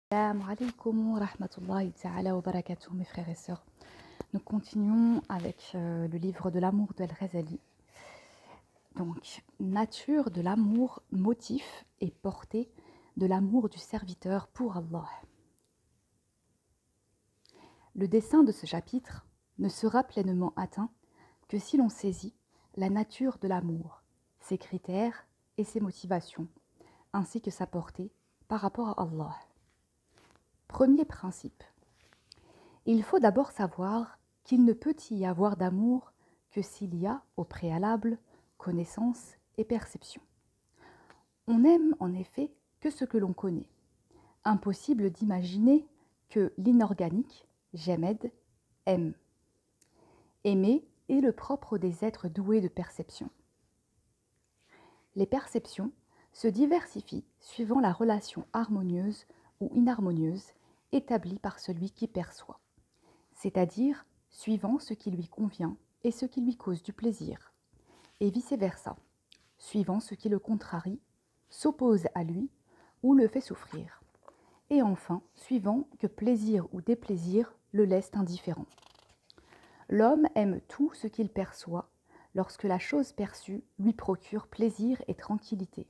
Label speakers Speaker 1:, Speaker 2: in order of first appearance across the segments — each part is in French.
Speaker 1: Assalamu alaikum wa rahmatullahi ta'ala wa barakatuh, mes frères et sœurs. Nous continuons avec le livre de l'amour d'Al-Ghazali. Donc, nature de l'amour, motif et portée de l'amour du serviteur pour Allah. Le dessein de ce chapitre ne sera pleinement atteint que si l'on saisit la nature de l'amour, ses critères et ses motivations, ainsi que sa portée par rapport à Allah. Premier principe. Il faut d'abord savoir qu'il ne peut y avoir d'amour que s'il y a, au préalable, connaissance et perception. On n'aime en effet que ce que l'on connaît. Impossible d'imaginer que l'inorganique, Jamed, aime. Aimer est le propre des êtres doués de perception. Les perceptions se diversifient suivant la relation harmonieuse ou inharmonieuse établie par celui qui perçoit, c'est-à-dire suivant ce qui lui convient et ce qui lui cause du plaisir, et vice-versa, suivant ce qui le contrarie, s'oppose à lui ou le fait souffrir, et enfin suivant que plaisir ou déplaisir le laisse indifférent. L'homme aime tout ce qu'il perçoit lorsque la chose perçue lui procure plaisir et tranquillité.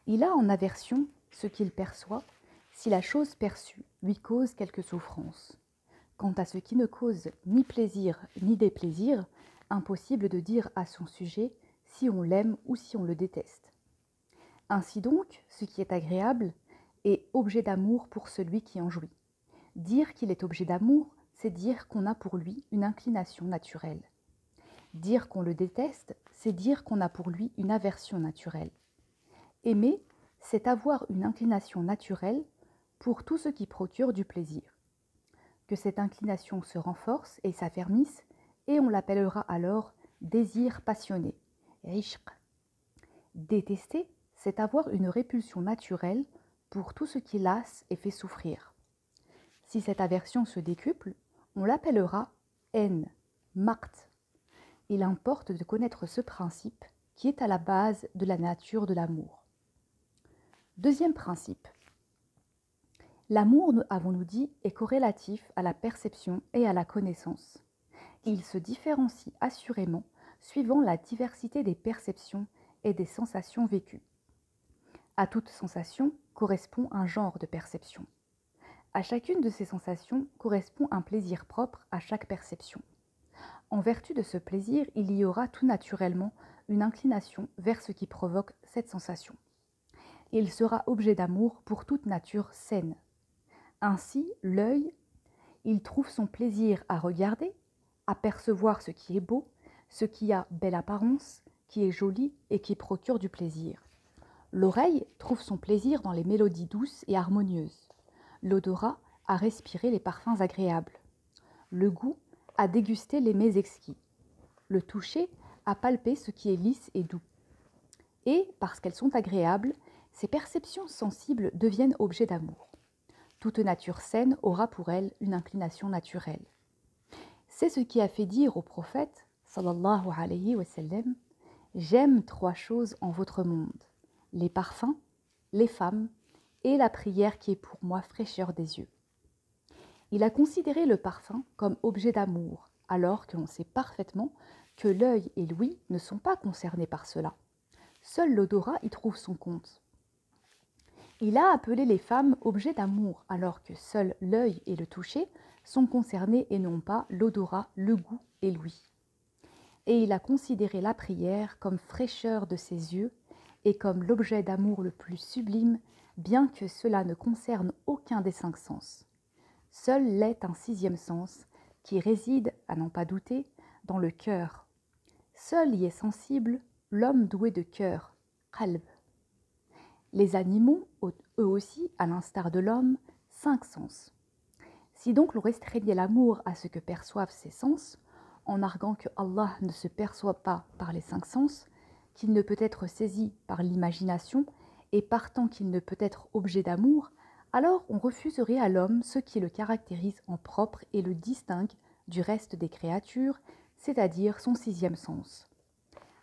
Speaker 1: Il a en aversion ce qu'il perçoit si la chose perçue lui cause quelque souffrance. Quant à ce qui ne cause ni plaisir ni déplaisir, impossible de dire à son sujet si on l'aime ou si on le déteste. Ainsi donc, ce qui est agréable est objet d'amour pour celui qui en jouit. Dire qu'il est objet d'amour, c'est dire qu'on a pour lui une inclination naturelle. Dire qu'on le déteste, c'est dire qu'on a pour lui une aversion naturelle. Aimer, c'est avoir une inclination naturelle pour tout ce qui procure du plaisir. Que cette inclination se renforce et s'affermisse, et on l'appellera alors désir passionné, ishq. Détester, c'est avoir une répulsion naturelle pour tout ce qui lasse et fait souffrir. Si cette aversion se décuple, on l'appellera haine, maqt. Il importe de connaître ce principe qui est à la base de la nature de l'amour. Deuxième principe. L'amour, avons-nous dit, est corrélatif à la perception et à la connaissance. Il se différencie assurément suivant la diversité des perceptions et des sensations vécues. À toute sensation correspond un genre de perception. À chacune de ces sensations correspond un plaisir propre à chaque perception. En vertu de ce plaisir, il y aura tout naturellement une inclination vers ce qui provoque cette sensation. Il sera objet d'amour pour toute nature saine. Ainsi, l'œil, il trouve son plaisir à regarder, à percevoir ce qui est beau, ce qui a belle apparence, qui est joli et qui procure du plaisir. L'oreille trouve son plaisir dans les mélodies douces et harmonieuses. L'odorat à respirer les parfums agréables. Le goût à déguster les mets exquis. Le toucher à palper ce qui est lisse et doux. Et, parce qu'elles sont agréables, ces perceptions sensibles deviennent objets d'amour. Toute nature saine aura pour elle une inclination naturelle. C'est ce qui a fait dire au prophète, sallallahu alayhi wa sallam, « J'aime trois choses en votre monde, les parfums, les femmes et la prière qui est pour moi fraîcheur des yeux. » Il a considéré le parfum comme objet d'amour, alors que l'on sait parfaitement que l'œil et l'ouïe ne sont pas concernés par cela. Seul l'odorat y trouve son compte. Il a appelé les femmes objets d'amour, alors que seuls l'œil et le toucher sont concernés et non pas l'odorat, le goût et l'ouïe. Et il a considéré la prière comme fraîcheur de ses yeux et comme l'objet d'amour le plus sublime, bien que cela ne concerne aucun des 5 sens. Seul l'est un 6e sens, qui réside, à n'en pas douter, dans le cœur. Seul y est sensible l'homme doué de cœur, qalb. Les animaux ont eux aussi, à l'instar de l'homme, 5 sens. Si donc l'on restreignait l'amour à ce que perçoivent ces sens, en arguant que Allah ne se perçoit pas par les 5 sens, qu'il ne peut être saisi par l'imagination et partant qu'il ne peut être objet d'amour, alors on refuserait à l'homme ce qui le caractérise en propre et le distingue du reste des créatures, c'est-à-dire son 6e sens.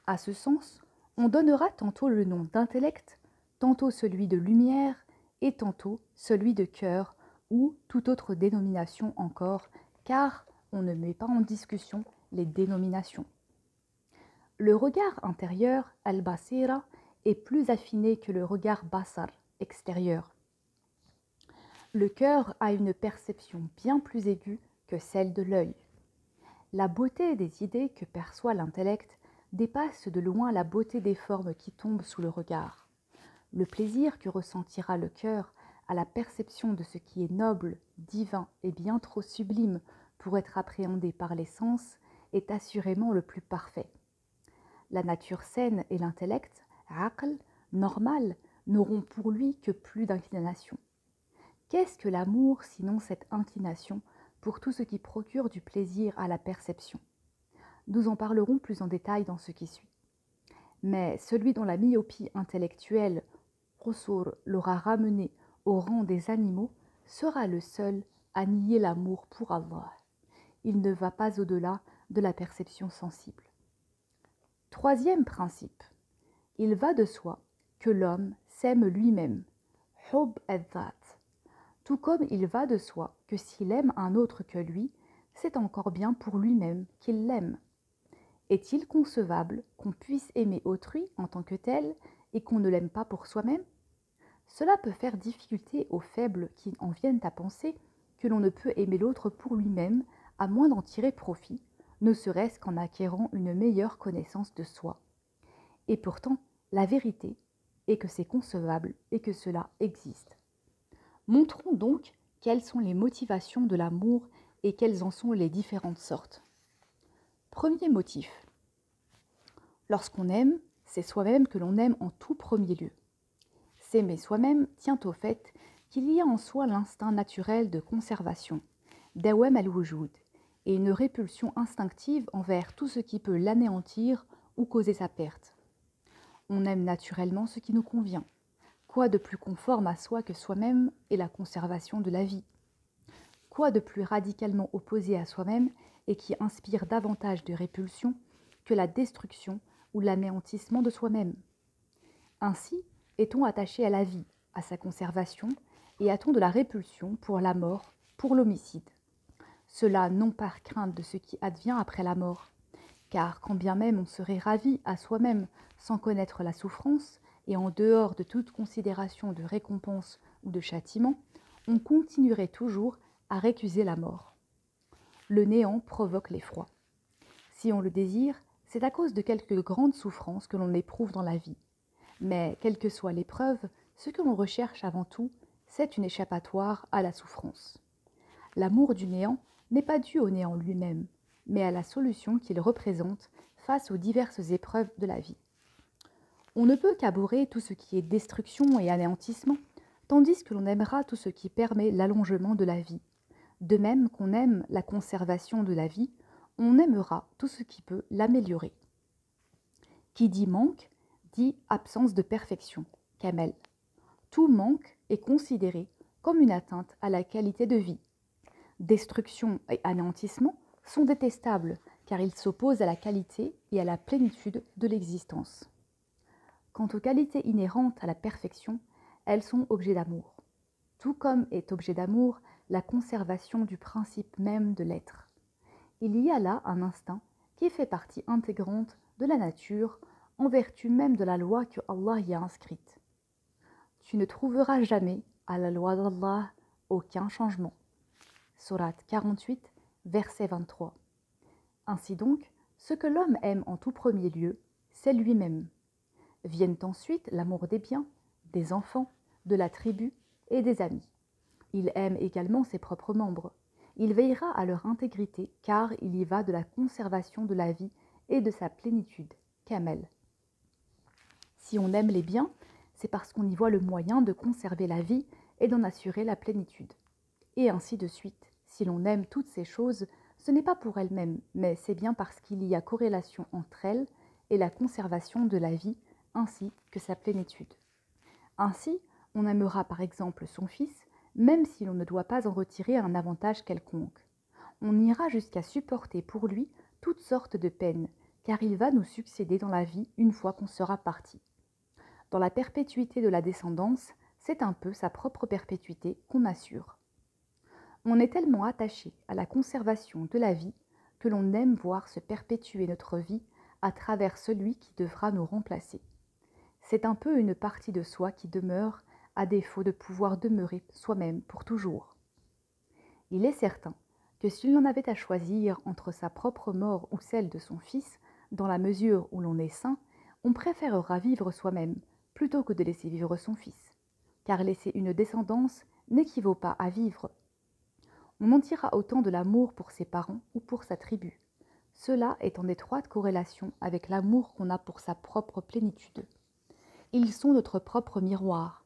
Speaker 1: À ce sens, on donnera tantôt le nom d'intellect, tantôt celui de lumière et tantôt celui de cœur ou toute autre dénomination encore, car on ne met pas en discussion les dénominations. Le regard intérieur, al-basira, est plus affiné que le regard basar, extérieur. Le cœur a une perception bien plus aiguë que celle de l'œil. La beauté des idées que perçoit l'intellect dépasse de loin la beauté des formes qui tombent sous le regard. Le plaisir que ressentira le cœur à la perception de ce qui est noble, divin et bien trop sublime pour être appréhendé par les sens est assurément le plus parfait. La nature saine et l'intellect, aql, normal, n'auront pour lui que plus d'inclination. Qu'est-ce que l'amour sinon cette inclination pour tout ce qui procure du plaisir à la perception? Nous en parlerons plus en détail dans ce qui suit. Mais celui dont la myopie intellectuelle, Qusur, l'aura ramené au rang des animaux, sera le seul à nier l'amour pour Allah. Il ne va pas au-delà de la perception sensible. Troisième principe, il va de soi que l'homme s'aime lui-même, hub al-dhat, tout comme il va de soi que s'il aime un autre que lui, c'est encore bien pour lui-même qu'il l'aime. Est-il concevable qu'on puisse aimer autrui en tant que tel et qu'on ne l'aime pas pour soi-même? Cela peut faire difficulté aux faibles qui en viennent à penser que l'on ne peut aimer l'autre pour lui-même à moins d'en tirer profit, ne serait-ce qu'en acquérant une meilleure connaissance de soi. Et pourtant, la vérité est que c'est concevable et que cela existe. Montrons donc quelles sont les motivations de l'amour et quelles en sont les différentes sortes. Premier motif. Lorsqu'on aime, c'est soi-même que l'on aime en tout premier lieu. S'aimer soi-même tient au fait qu'il y a en soi l'instinct naturel de conservation, dawam al-wujud, et une répulsion instinctive envers tout ce qui peut l'anéantir ou causer sa perte. On aime naturellement ce qui nous convient. Quoi de plus conforme à soi que soi-même et la conservation de la vie? Quoi de plus radicalement opposé à soi-même et qui inspire davantage de répulsion que la destruction ou l'anéantissement de soi-même? Ainsi, est-on attaché à la vie, à sa conservation, et a-t-on de la répulsion pour la mort, pour l'homicide? Cela non par crainte de ce qui advient après la mort, car quand bien même on serait ravi à soi-même sans connaître la souffrance et en dehors de toute considération de récompense ou de châtiment, on continuerait toujours à récuser la mort. Le néant provoque l'effroi. Si on le désire, c'est à cause de quelques grandes souffrances que l'on éprouve dans la vie. Mais quelle que soit l'épreuve, ce que l'on recherche avant tout, c'est une échappatoire à la souffrance. L'amour du néant n'est pas dû au néant lui-même, mais à la solution qu'il représente face aux diverses épreuves de la vie. On ne peut qu'abhorrer tout ce qui est destruction et anéantissement, tandis que l'on aimera tout ce qui permet l'allongement de la vie. De même qu'on aime la conservation de la vie, on aimera tout ce qui peut l'améliorer. Qui dit manque, dit absence de perfection, Kamel. Tout manque est considéré comme une atteinte à la qualité de vie. Destruction et anéantissement sont détestables car ils s'opposent à la qualité et à la plénitude de l'existence. Quant aux qualités inhérentes à la perfection, elles sont objets d'amour. Tout comme est objet d'amour la conservation du principe même de l'être. Il y a là un instinct qui fait partie intégrante de la nature en vertu même de la loi que Allah y a inscrite. Tu ne trouveras jamais à la loi d'Allah aucun changement. Sourate 48, verset 23. Ainsi donc, ce que l'homme aime en tout premier lieu, c'est lui-même. Viennent ensuite l'amour des biens, des enfants, de la tribu et des amis. Il aime également ses propres membres. Il veillera à leur intégrité car il y va de la conservation de la vie et de sa plénitude. Kamel. Si on aime les biens, c'est parce qu'on y voit le moyen de conserver la vie et d'en assurer la plénitude. Et ainsi de suite. Si l'on aime toutes ces choses, ce n'est pas pour elles-mêmes, mais c'est bien parce qu'il y a corrélation entre elles et la conservation de la vie ainsi que sa plénitude. Ainsi, on aimera par exemple son fils, même si l'on ne doit pas en retirer un avantage quelconque. On ira jusqu'à supporter pour lui toutes sortes de peines, car il va nous succéder dans la vie une fois qu'on sera parti. Dans la perpétuité de la descendance, c'est un peu sa propre perpétuité qu'on assure. On est tellement attaché à la conservation de la vie que l'on aime voir se perpétuer notre vie à travers celui qui devra nous remplacer. C'est un peu une partie de soi qui demeure à défaut de pouvoir demeurer soi-même pour toujours. Il est certain que si l'on avait à choisir entre sa propre mort ou celle de son fils, dans la mesure où l'on est saint, on préférera vivre soi-même plutôt que de laisser vivre son fils, car laisser une descendance n'équivaut pas à vivre. On en tira autant de l'amour pour ses parents ou pour sa tribu. Cela est en étroite corrélation avec l'amour qu'on a pour sa propre plénitude. Ils sont notre propre miroir.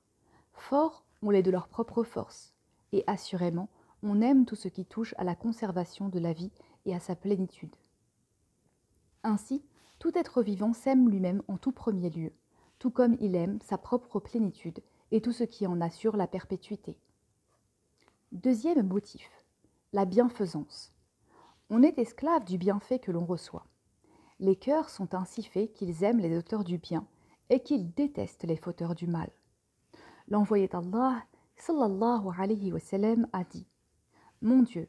Speaker 1: Forts, on l'est de leur propre force, et assurément, on aime tout ce qui touche à la conservation de la vie et à sa plénitude. Ainsi, tout être vivant s'aime lui-même en tout premier lieu, tout comme il aime sa propre plénitude et tout ce qui en assure la perpétuité. Deuxième motif, la bienfaisance. On est esclave du bienfait que l'on reçoit. Les cœurs sont ainsi faits qu'ils aiment les auteurs du bien et qu'ils détestent les fauteurs du mal. L'envoyé d'Allah, sallallahu alayhi wa sallam, a dit « Mon Dieu,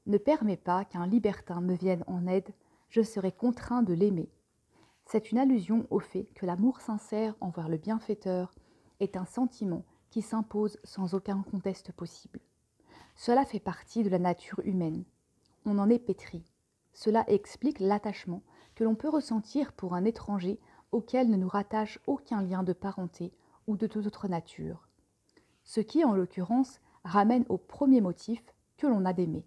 Speaker 1: ne permets pas qu'un libertin me vienne en aide, je serai contraint de l'aimer. » C'est une allusion au fait que l'amour sincère envers le bienfaiteur est un sentiment qui s'impose sans aucun conteste possible. Cela fait partie de la nature humaine. On en est pétri. Cela explique l'attachement que l'on peut ressentir pour un étranger auquel ne nous rattache aucun lien de parenté ou de toute autre nature. Ce qui, en l'occurrence, ramène au premier motif que l'on a d'aimer.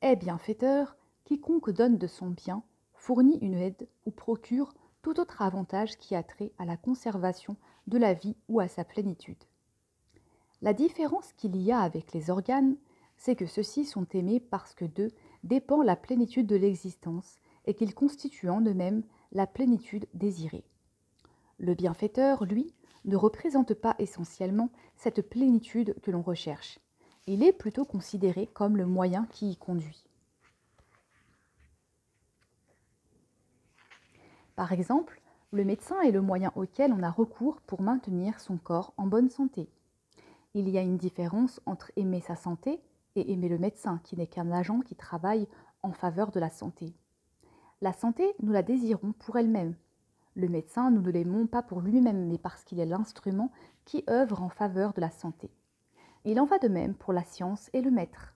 Speaker 1: Est bienfaiteur, quiconque donne de son bien, fournit une aide ou procure tout autre avantage qui a trait à la conservation de la vie ou à sa plénitude. La différence qu'il y a avec les organes, c'est que ceux-ci sont aimés parce que d'eux dépend la plénitude de l'existence et qu'ils constituent en eux-mêmes la plénitude désirée. Le bienfaiteur, lui, ne représente pas essentiellement cette plénitude que l'on recherche. Il est plutôt considéré comme le moyen qui y conduit. Par exemple, le médecin est le moyen auquel on a recours pour maintenir son corps en bonne santé. Il y a une différence entre aimer sa santé et aimer le médecin, qui n'est qu'un agent qui travaille en faveur de la santé. La santé, nous la désirons pour elle-même. Le médecin, nous ne l'aimons pas pour lui-même, mais parce qu'il est l'instrument qui œuvre en faveur de la santé. Il en va de même pour la science et le maître.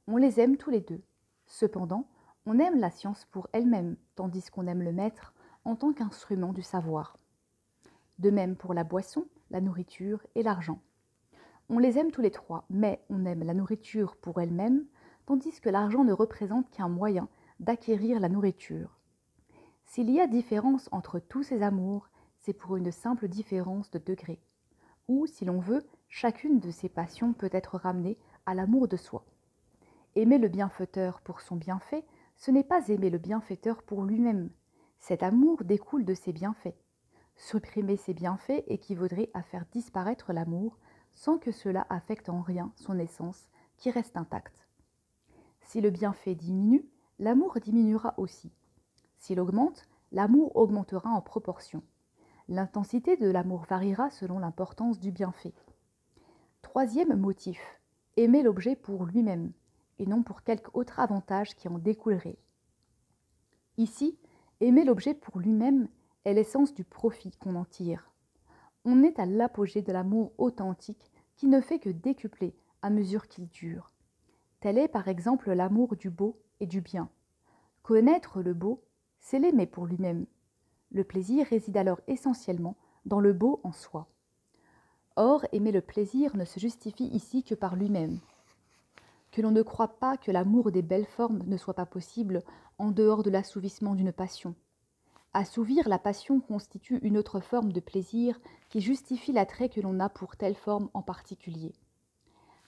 Speaker 1: On les aime tous les deux. Cependant, on aime la science pour elle-même, tandis qu'on aime le maître en tant qu'instrument du savoir. De même pour la boisson, la nourriture et l'argent. On les aime tous les trois, mais on aime la nourriture pour elle-même, tandis que l'argent ne représente qu'un moyen d'acquérir la nourriture. S'il y a différence entre tous ces amours, c'est pour une simple différence de degré. Ou, si l'on veut, chacune de ces passions peut être ramenée à l'amour de soi. Aimer le bienfaiteur pour son bienfait, ce n'est pas aimer le bienfaiteur pour lui-même. Cet amour découle de ses bienfaits. Supprimer ses bienfaits équivaudrait à faire disparaître l'amour sans que cela affecte en rien son essence qui reste intacte. Si le bienfait diminue, l'amour diminuera aussi. S'il augmente, l'amour augmentera en proportion. L'intensité de l'amour variera selon l'importance du bienfait. Troisième motif, aimer l'objet pour lui-même et non pour quelque autre avantage qui en découlerait. Ici, aimer l'objet pour lui-même est l'essence du profit qu'on en tire. On est à l'apogée de l'amour authentique qui ne fait que décupler à mesure qu'il dure. Tel est par exemple l'amour du beau et du bien. Connaître le beau, c'est l'aimer pour lui-même. Le plaisir réside alors essentiellement dans le beau en soi. Or, aimer le plaisir ne se justifie ici que par lui-même. Que l'on ne croit pas que l'amour des belles formes ne soit pas possible en dehors de l'assouvissement d'une passion. Assouvir la passion constitue une autre forme de plaisir qui justifie l'attrait que l'on a pour telle forme en particulier.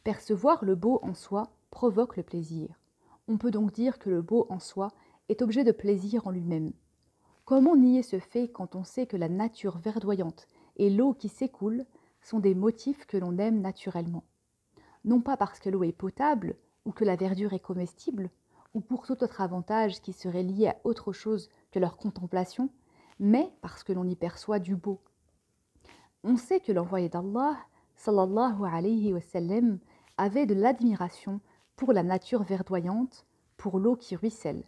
Speaker 1: Percevoir le beau en soi provoque le plaisir. On peut donc dire que le beau en soi est objet de plaisir en lui-même. Comment nier ce fait quand on sait que la nature verdoyante et l'eau qui s'écoule sont des motifs que l'on aime naturellement? Non pas parce que l'eau est potable ou que la verdure est comestible, ou pour tout autre avantage qui serait lié à autre chose que leur contemplation, mais parce que l'on y perçoit du beau. On sait que l'envoyé d'Allah, sallallahu alayhi wa sallam, avait de l'admiration pour la nature verdoyante, pour l'eau qui ruisselle.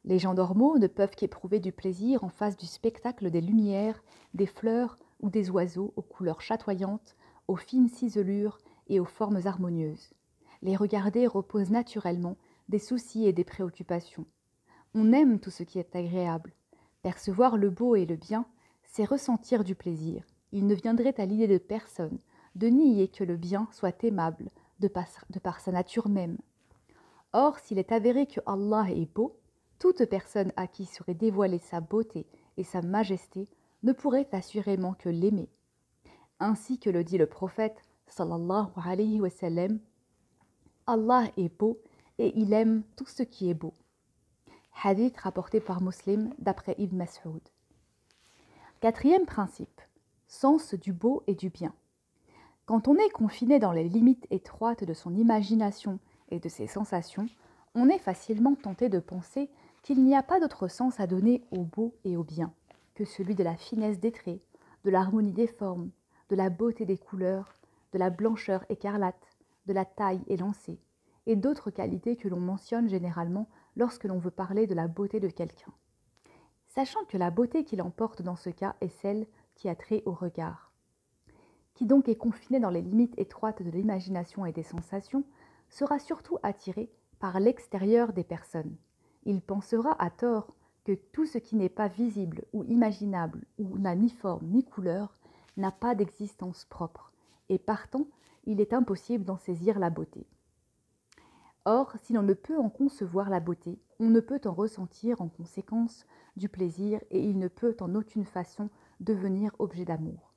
Speaker 1: Les gens normaux ne peuvent qu'éprouver du plaisir en face du spectacle des lumières, des fleurs ou des oiseaux aux couleurs chatoyantes, aux fines ciselures et aux formes harmonieuses. Les regarder repose naturellement des soucis et des préoccupations. On aime tout ce qui est agréable. Percevoir le beau et le bien, c'est ressentir du plaisir. Il ne viendrait à l'idée de personne de nier que le bien soit aimable de par sa nature même. Or, s'il est avéré que Allah est beau, toute personne à qui serait dévoilée sa beauté et sa majesté ne pourrait assurément que l'aimer. Ainsi que le dit le prophète, sallallahu alayhi wa sallam, Allah est beau et il aime tout ce qui est beau. Hadith rapporté par Muslim d'après Ibn Mas'ud. Quatrième principe, sens du beau et du bien. Quand on est confiné dans les limites étroites de son imagination et de ses sensations, on est facilement tenté de penser qu'il n'y a pas d'autre sens à donner au beau et au bien que celui de la finesse des traits, de l'harmonie des formes, de la beauté des couleurs, de la blancheur écarlate, de la taille élancée, et d'autres qualités que l'on mentionne généralement lorsque l'on veut parler de la beauté de quelqu'un. Sachant que la beauté qui l'emporte dans ce cas est celle qui a trait au regard. Qui donc est confiné dans les limites étroites de l'imagination et des sensations, sera surtout attiré par l'extérieur des personnes. Il pensera à tort que tout ce qui n'est pas visible ou imaginable ou n'a ni forme ni couleur n'a pas d'existence propre, et partant, il est impossible d'en saisir la beauté. Or, si l'on ne peut en concevoir la beauté, on ne peut en ressentir en conséquence du plaisir et il ne peut en aucune façon devenir objet d'amour.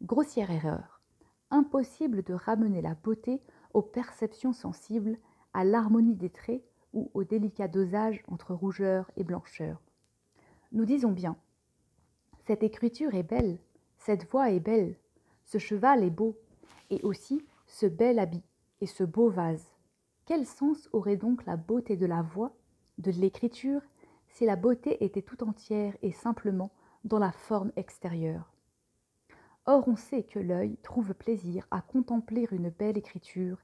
Speaker 1: Grossière erreur. Impossible de ramener la beauté aux perceptions sensibles, à l'harmonie des traits ou au délicat dosage entre rougeur et blancheur. Nous disons bien, cette écriture est belle, cette voix est belle, ce cheval est beau, et aussi ce bel habit et ce beau vase. Quel sens aurait donc la beauté de la voix, de l'écriture, si la beauté était tout entière et simplement dans la forme extérieure? Or on sait que l'œil trouve plaisir à contempler une belle écriture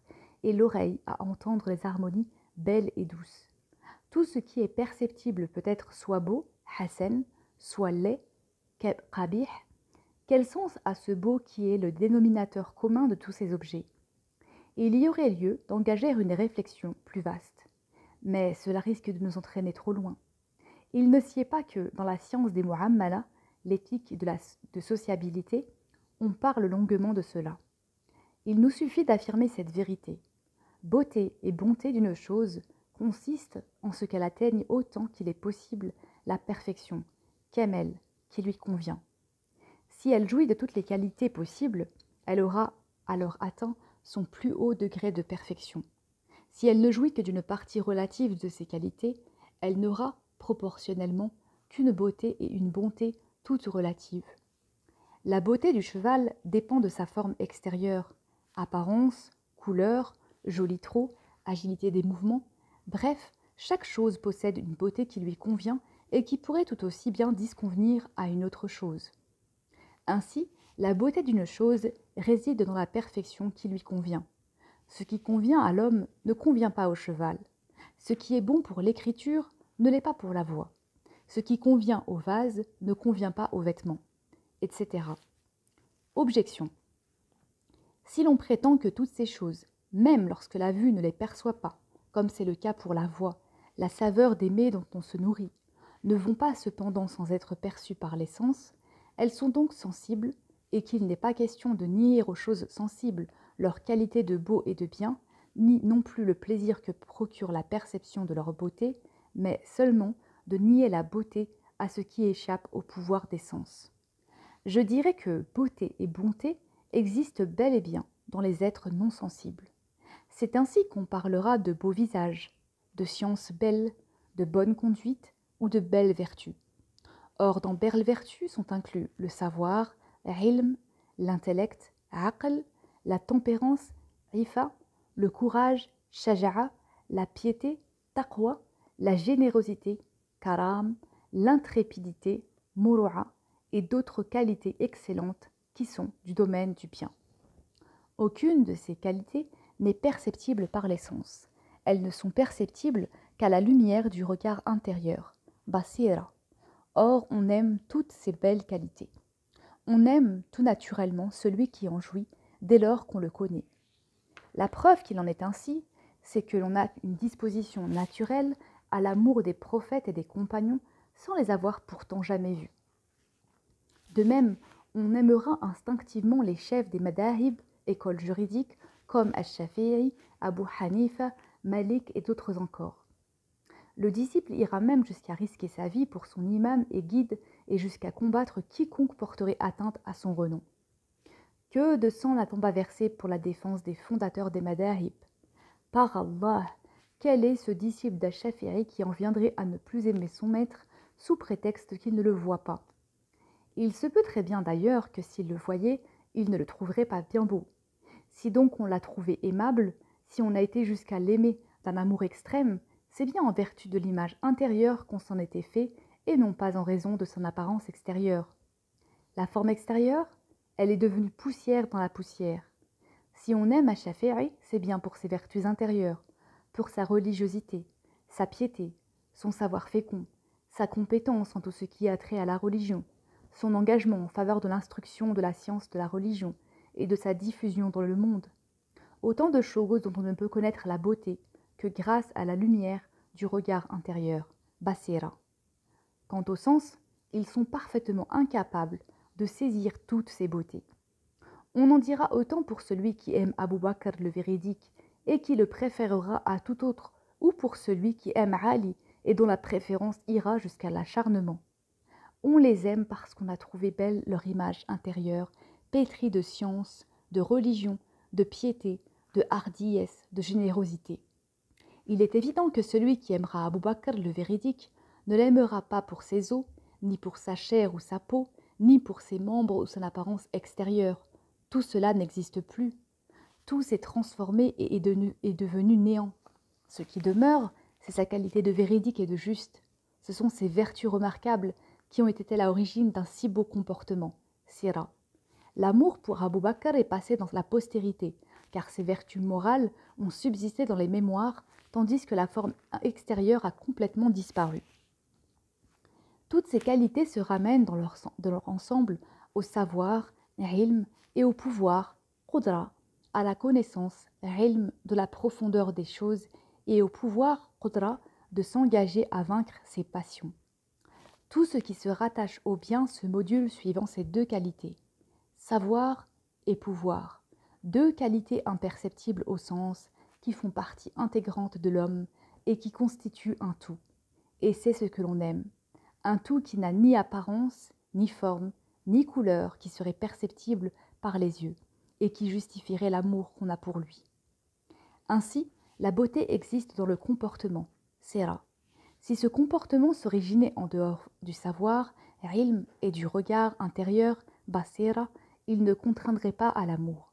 Speaker 1: et l'oreille à entendre les harmonies belles et douces. Tout ce qui est perceptible peut être soit beau, hasan, soit laid, qabih. Quel sens a ce beau qui est le dénominateur commun de tous ces objets? Il y aurait lieu d'engager une réflexion plus vaste, mais cela risque de nous entraîner trop loin. Il ne s'y est pas que, dans la science des mu'amala, l'éthique de sociabilité, on parle longuement de cela. Il nous suffit d'affirmer cette vérité. Beauté et bonté d'une chose consistent en ce qu'elle atteigne autant qu'il est possible la perfection, qu'aime-elle, qui lui convient. Si elle jouit de toutes les qualités possibles, elle aura alors atteint son plus haut degré de perfection. Si elle ne jouit que d'une partie relative de ces qualités, elle n'aura, proportionnellement, qu'une beauté et une bonté toutes relatives. La beauté du cheval dépend de sa forme extérieure, apparence, couleur, joli trot, agilité des mouvements, bref, chaque chose possède une beauté qui lui convient et qui pourrait tout aussi bien disconvenir à une autre chose. Ainsi, la beauté d'une chose réside dans la perfection qui lui convient. Ce qui convient à l'homme ne convient pas au cheval. Ce qui est bon pour l'écriture ne l'est pas pour la voix. Ce qui convient au vase ne convient pas aux vêtements, etc. Objection. Si l'on prétend que toutes ces choses, même lorsque la vue ne les perçoit pas, comme c'est le cas pour la voix, la saveur des mets dont on se nourrit, ne vont pas cependant sans être perçues par les sens, elles sont donc sensibles, et qu'il n'est pas question de nier aux choses sensibles leur qualité de beau et de bien, ni non plus le plaisir que procure la perception de leur beauté, mais seulement de nier la beauté à ce qui échappe au pouvoir des sens. Je dirais que beauté et bonté existent bel et bien dans les êtres non sensibles. C'est ainsi qu'on parlera de beaux visages, de science belle, de bonne conduite ou de belles vertus. Or, dans belles vertus sont inclus le savoir, ilm, l'intellect, aql, la tempérance, ifa, le courage, shaja'a, la piété, taqwa, la générosité, karam, l'intrépidité, muru'a, et d'autres qualités excellentes qui sont du domaine du bien. Aucune de ces qualités n'est perceptible par les sens. Elles ne sont perceptibles qu'à la lumière du regard intérieur, basira. Or, on aime toutes ces belles qualités. On aime tout naturellement celui qui en jouit dès lors qu'on le connaît. La preuve qu'il en est ainsi, c'est que l'on a une disposition naturelle à l'amour des prophètes et des compagnons sans les avoir pourtant jamais vus. De même, on aimera instinctivement les chefs des madahib, écoles juridiques, comme Al-Shafi'i, Abu Hanifa, Malik et d'autres encore. Le disciple ira même jusqu'à risquer sa vie pour son imam et guide et jusqu'à combattre quiconque porterait atteinte à son renom. Que de sang n'a-t-on pas versé pour la défense des fondateurs des madahib? Par Allah, quel est ce disciple d'Al-Shafi'i qui en viendrait à ne plus aimer son maître sous prétexte qu'il ne le voit pas? Il se peut très bien d'ailleurs que s'il le voyait, il ne le trouverait pas bien beau. Si donc on l'a trouvé aimable, si on a été jusqu'à l'aimer d'un amour extrême, c'est bien en vertu de l'image intérieure qu'on s'en était fait et non pas en raison de son apparence extérieure. La forme extérieure, elle est devenue poussière dans la poussière. Si on aime Al-Shafi'i, c'est bien pour ses vertus intérieures, pour sa religiosité, sa piété, son savoir fécond, sa compétence en tout ce qui a trait à la religion, son engagement en faveur de l'instruction de la science de la religion et de sa diffusion dans le monde. Autant de choses dont on ne peut connaître la beauté que grâce à la lumière du regard intérieur, basira. Quant au sens, ils sont parfaitement incapables de saisir toutes ces beautés. On en dira autant pour celui qui aime Abu Bakr le véridique et qui le préférera à tout autre, ou pour celui qui aime Ali et dont la préférence ira jusqu'à l'acharnement. On les aime parce qu'on a trouvé belle leur image intérieure, pétrie de science, de religion, de piété, de hardiesse, de générosité. Il est évident que celui qui aimera Abu Bakr le véridique ne l'aimera pas pour ses os, ni pour sa chair ou sa peau, ni pour ses membres ou son apparence extérieure. Tout cela n'existe plus. Tout s'est transformé et est devenu néant. Ce qui demeure, c'est sa qualité de véridique et de juste. Ce sont ses vertus remarquables qui ont été à l'origine d'un si beau comportement, sira. L'amour pour Abu Bakr est passé dans la postérité, car ses vertus morales ont subsisté dans les mémoires, tandis que la forme extérieure a complètement disparu. Toutes ces qualités se ramènent dans leur ensemble au savoir, ilm, et au pouvoir, qudra, à la connaissance, ilm, de la profondeur des choses, et au pouvoir, qudra, de s'engager à vaincre ses passions. Tout ce qui se rattache au bien se module suivant ces deux qualités, savoir et pouvoir, deux qualités imperceptibles au sens, qui font partie intégrante de l'homme et qui constituent un tout. Et c'est ce que l'on aime, un tout qui n'a ni apparence, ni forme, ni couleur qui serait perceptible par les yeux et qui justifierait l'amour qu'on a pour lui. Ainsi, la beauté existe dans le comportement, sera. Si ce comportement s'originait en dehors du savoir, ilm et du regard intérieur, basira, il ne contraindrait pas à l'amour.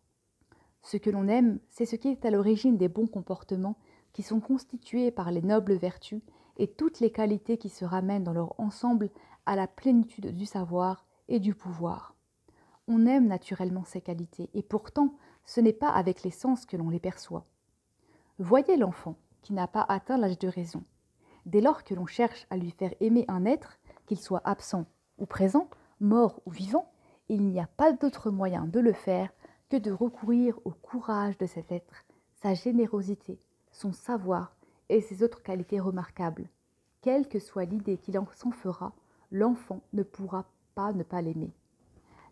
Speaker 1: Ce que l'on aime, c'est ce qui est à l'origine des bons comportements qui sont constitués par les nobles vertus et toutes les qualités qui se ramènent dans leur ensemble à la plénitude du savoir et du pouvoir. On aime naturellement ces qualités et pourtant ce n'est pas avec les sens que l'on les perçoit. Voyez l'enfant qui n'a pas atteint l'âge de raison. Dès lors que l'on cherche à lui faire aimer un être, qu'il soit absent ou présent, mort ou vivant, il n'y a pas d'autre moyen de le faire que de recourir au courage de cet être, sa générosité, son savoir et ses autres qualités remarquables. Quelle que soit l'idée qu'il s'en fera, l'enfant ne pourra pas ne pas l'aimer.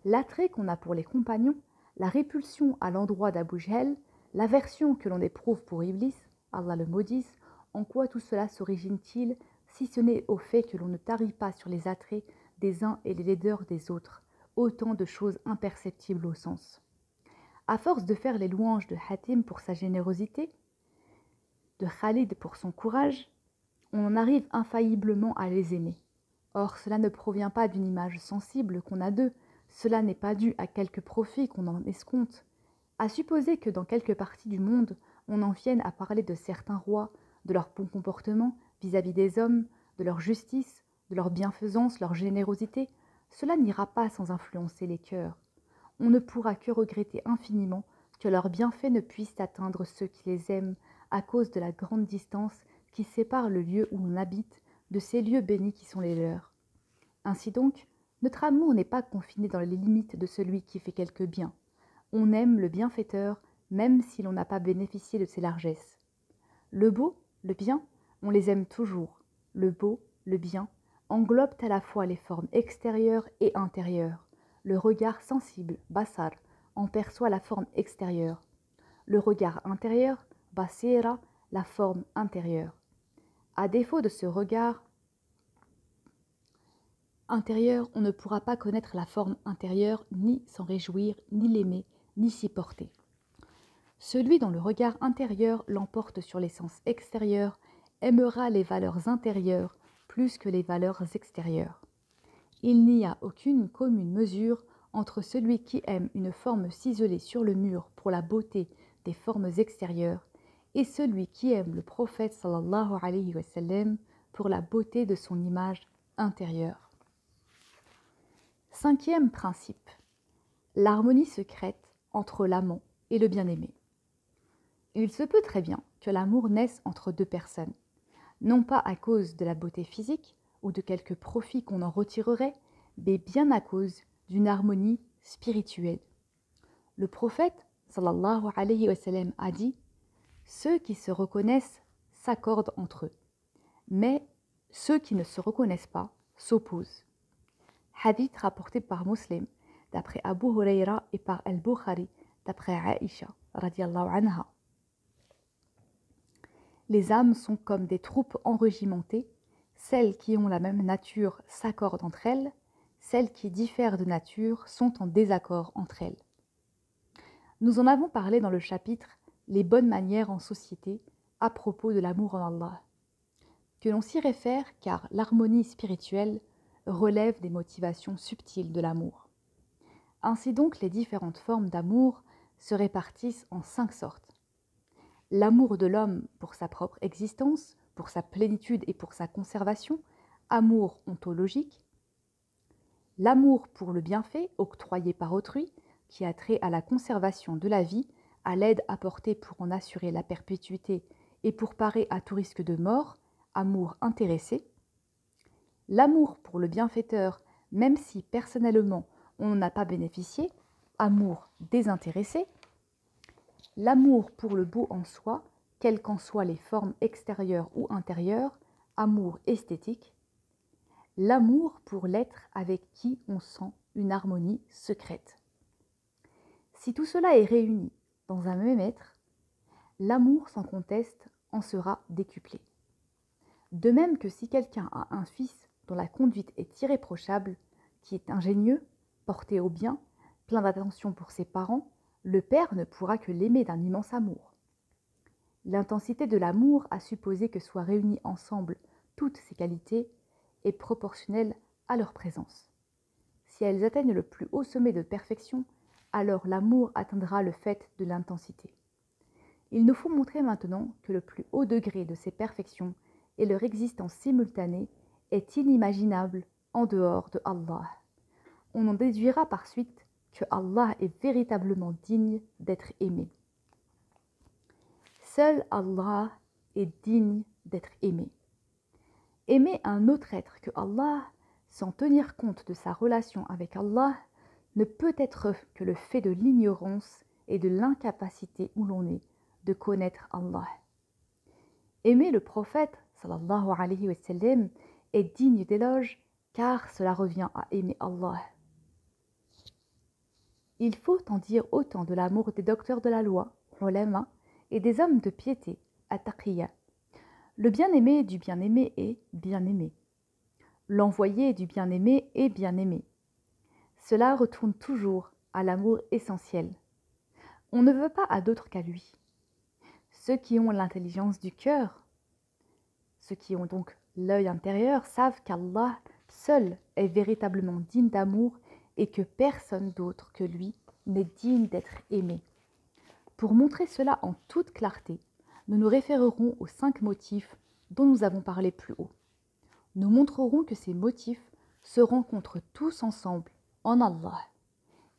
Speaker 1: L'attrait qu'on a pour les compagnons, la répulsion à l'endroit d'Abu Jahl, l'aversion que l'on éprouve pour Iblis, Allah le maudisse, en quoi tout cela s'origine-t-il, si ce n'est au fait que l'on ne tarit pas sur les attraits des uns et les laideurs des autres, autant de choses imperceptibles au sens. À force de faire les louanges de Hatim pour sa générosité, de Khalid pour son courage, on en arrive infailliblement à les aimer. Or, cela ne provient pas d'une image sensible qu'on a d'eux, cela n'est pas dû à quelque profit qu'on en escompte. À supposer que dans quelque partie du monde, on en vienne à parler de certains rois, de leur bon comportement vis-à-vis des hommes, de leur justice, de leur bienfaisance, leur générosité, cela n'ira pas sans influencer les cœurs. On ne pourra que regretter infiniment que leurs bienfaits ne puissent atteindre ceux qui les aiment à cause de la grande distance qui sépare le lieu où l'on habite de ces lieux bénis qui sont les leurs. Ainsi donc, notre amour n'est pas confiné dans les limites de celui qui fait quelque bien. On aime le bienfaiteur même si l'on n'a pas bénéficié de ses largesses. Le beau, le bien, on les aime toujours. Le beau, le bien, englobent à la fois les formes extérieures et intérieures. Le regard sensible, basar, en perçoit la forme extérieure. Le regard intérieur, basira, la forme intérieure. À défaut de ce regard intérieur, on ne pourra pas connaître la forme intérieure, ni s'en réjouir, ni l'aimer, ni s'y porter. Celui dont le regard intérieur l'emporte sur l'essence extérieure aimera les valeurs intérieures plus que les valeurs extérieures. Il n'y a aucune commune mesure entre celui qui aime une forme ciselée sur le mur pour la beauté des formes extérieures et celui qui aime le prophète sallallahu alayhi wa sallam pour la beauté de son image intérieure. Cinquième principe, l'harmonie secrète entre l'amant et le bien-aimé. Il se peut très bien que l'amour naisse entre deux personnes, non pas à cause de la beauté physique ou de quelque profit qu'on en retirerait, mais bien à cause d'une harmonie spirituelle. Le prophète, sallallahu alayhi wa sallam, a dit « Ceux qui se reconnaissent s'accordent entre eux, mais ceux qui ne se reconnaissent pas s'opposent. » Hadith rapporté par Muslim, d'après Abu Huraira et par Al-Bukhari, d'après Aïcha, radiyallahu anha. Les âmes sont comme des troupes enrégimentées, celles qui ont la même nature s'accordent entre elles, celles qui diffèrent de nature sont en désaccord entre elles. Nous en avons parlé dans le chapitre « Les bonnes manières en société » à propos de l'amour en Allah. Que l'on s'y réfère car l'harmonie spirituelle relève des motivations subtiles de l'amour. Ainsi donc les différentes formes d'amour se répartissent en 5 sortes. L'amour de l'homme pour sa propre existence, pour sa plénitude et pour sa conservation, amour ontologique. L'amour pour le bienfait octroyé par autrui, qui a trait à la conservation de la vie, à l'aide apportée pour en assurer la perpétuité et pour parer à tout risque de mort, amour intéressé. L'amour pour le bienfaiteur, même si personnellement on n'en a pas bénéficié, amour désintéressé. L'amour pour le beau en soi, quelles qu'en soient les formes extérieures ou intérieures, amour esthétique. L'amour pour l'être avec qui on sent une harmonie secrète. Si tout cela est réuni dans un même être, l'amour sans conteste en sera décuplé. De même que si quelqu'un a un fils dont la conduite est irréprochable, qui est ingénieux, porté au bien, plein d'attention pour ses parents, le père ne pourra que l'aimer d'un immense amour. L'intensité de l'amour, à supposer que soient réunies ensemble toutes ces qualités, est proportionnelle à leur présence. Si elles atteignent le plus haut sommet de perfection, alors l'amour atteindra le fait de l'intensité. Il nous faut montrer maintenant que le plus haut degré de ces perfections et leur existence simultanée est inimaginable en dehors de Allah. On en déduira par suite que Allah est véritablement digne d'être aimé. Seul Allah est digne d'être aimé. Aimer un autre être que Allah, sans tenir compte de sa relation avec Allah, ne peut être que le fait de l'ignorance et de l'incapacité où l'on est de connaître Allah. Aimer le prophète, sallallahu alayhi wa sallam, est digne d'éloge car cela revient à aimer Allah. Il faut en dire autant de l'amour des docteurs de la loi, ulama, et des hommes de piété, at-taqiyya. Le bien-aimé du bien-aimé est bien-aimé. L'envoyé du bien-aimé est bien-aimé. Cela retourne toujours à l'amour essentiel. On ne veut pas à d'autres qu'à lui. Ceux qui ont l'intelligence du cœur, ceux qui ont donc l'œil intérieur, savent qu'Allah seul est véritablement digne d'amour et que personne d'autre que lui n'est digne d'être aimé. Pour montrer cela en toute clarté, nous nous référerons aux 5 motifs dont nous avons parlé plus haut. Nous montrerons que ces motifs se rencontrent tous ensemble en Allah.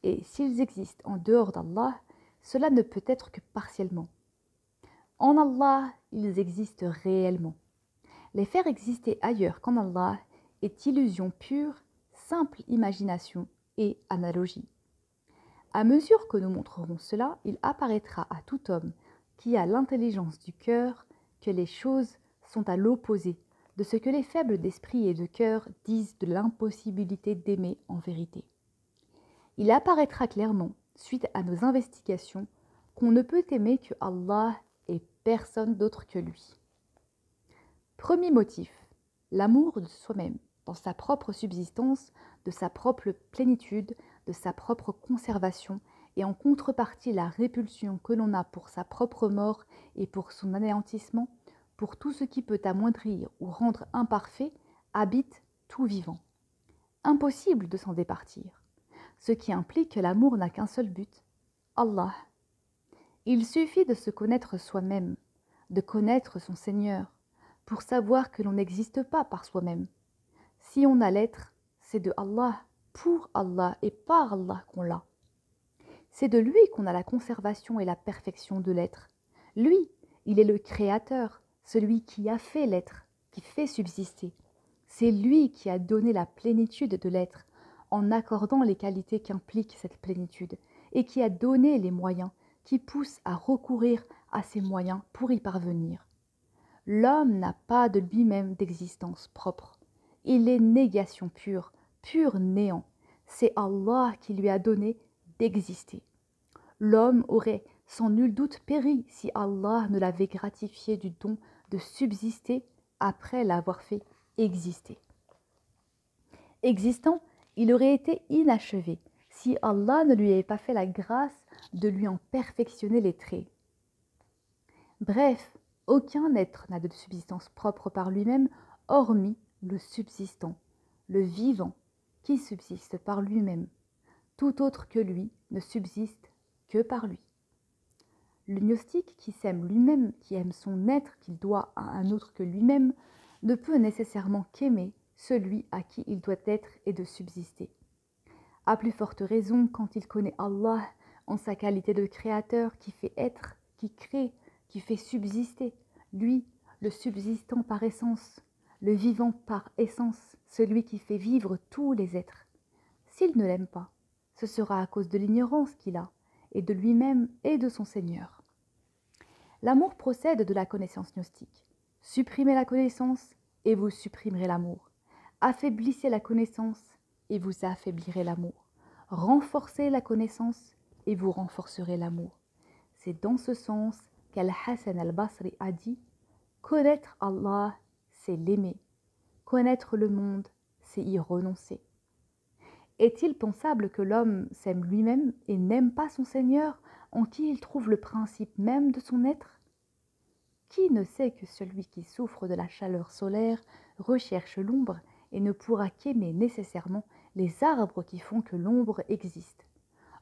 Speaker 1: Et s'ils existent en dehors d'Allah, cela ne peut être que partiellement. En Allah, ils existent réellement. Les faire exister ailleurs qu'en Allah est illusion pure, simple imagination et analogie. À mesure que nous montrerons cela, il apparaîtra à tout homme qui a l'intelligence du cœur que les choses sont à l'opposé de ce que les faibles d'esprit et de cœur disent de l'impossibilité d'aimer en vérité. Il apparaîtra clairement, suite à nos investigations, qu'on ne peut aimer que Allah et personne d'autre que lui. Premier motif, l'amour de soi-même, dans sa propre subsistance, de sa propre plénitude, de sa propre conservation, et en contrepartie la répulsion que l'on a pour sa propre mort et pour son anéantissement, pour tout ce qui peut amoindrir ou rendre imparfait, habite tout vivant. Impossible de s'en départir, ce qui implique que l'amour n'a qu'un seul but, Allah. Il suffit de se connaître soi-même, de connaître son Seigneur, pour savoir que l'on n'existe pas par soi-même. Si on a l'être, c'est de Allah, pour Allah et par Allah qu'on l'a. C'est de lui qu'on a la conservation et la perfection de l'être. Lui, il est le créateur, celui qui a fait l'être, qui fait subsister. C'est lui qui a donné la plénitude de l'être, en accordant les qualités qu'implique cette plénitude, et qui a donné les moyens qui poussent à recourir à ces moyens pour y parvenir. L'homme n'a pas de lui-même d'existence propre. Il est négation pure, pur néant. C'est Allah qui lui a donné d'exister. L'homme aurait sans nul doute péri si Allah ne l'avait gratifié du don de subsister après l'avoir fait exister. Existant, il aurait été inachevé si Allah ne lui avait pas fait la grâce de lui en perfectionner les traits. Bref, aucun être n'a de subsistance propre par lui-même, hormis le subsistant, le vivant, qui subsiste par lui-même. Tout autre que lui ne subsiste que par lui. Le gnostique qui s'aime lui-même, qui aime son être qu'il doit à un autre que lui-même, ne peut nécessairement qu'aimer celui à qui il doit être et de subsister. À plus forte raison quand il connaît Allah en sa qualité de créateur qui fait être, qui crée, qui fait subsister, lui, le subsistant par essence, le vivant par essence, celui qui fait vivre tous les êtres. S'il ne l'aime pas, ce sera à cause de l'ignorance qu'il a, et de lui-même et de son Seigneur. L'amour procède de la connaissance gnostique. Supprimez la connaissance, et vous supprimerez l'amour. Affaiblissez la connaissance, et vous affaiblirez l'amour. Renforcez la connaissance, et vous renforcerez l'amour. C'est dans ce sens qu'Al-Hassan al-Basri a dit « Connaître Allah, c'est l'aimer. Connaître le monde, c'est y renoncer. » Est-il pensable que l'homme s'aime lui-même et n'aime pas son Seigneur, en qui il trouve le principe même de son être? Qui ne sait que celui qui souffre de la chaleur solaire recherche l'ombre et ne pourra qu'aimer nécessairement les arbres qui font que l'ombre existe?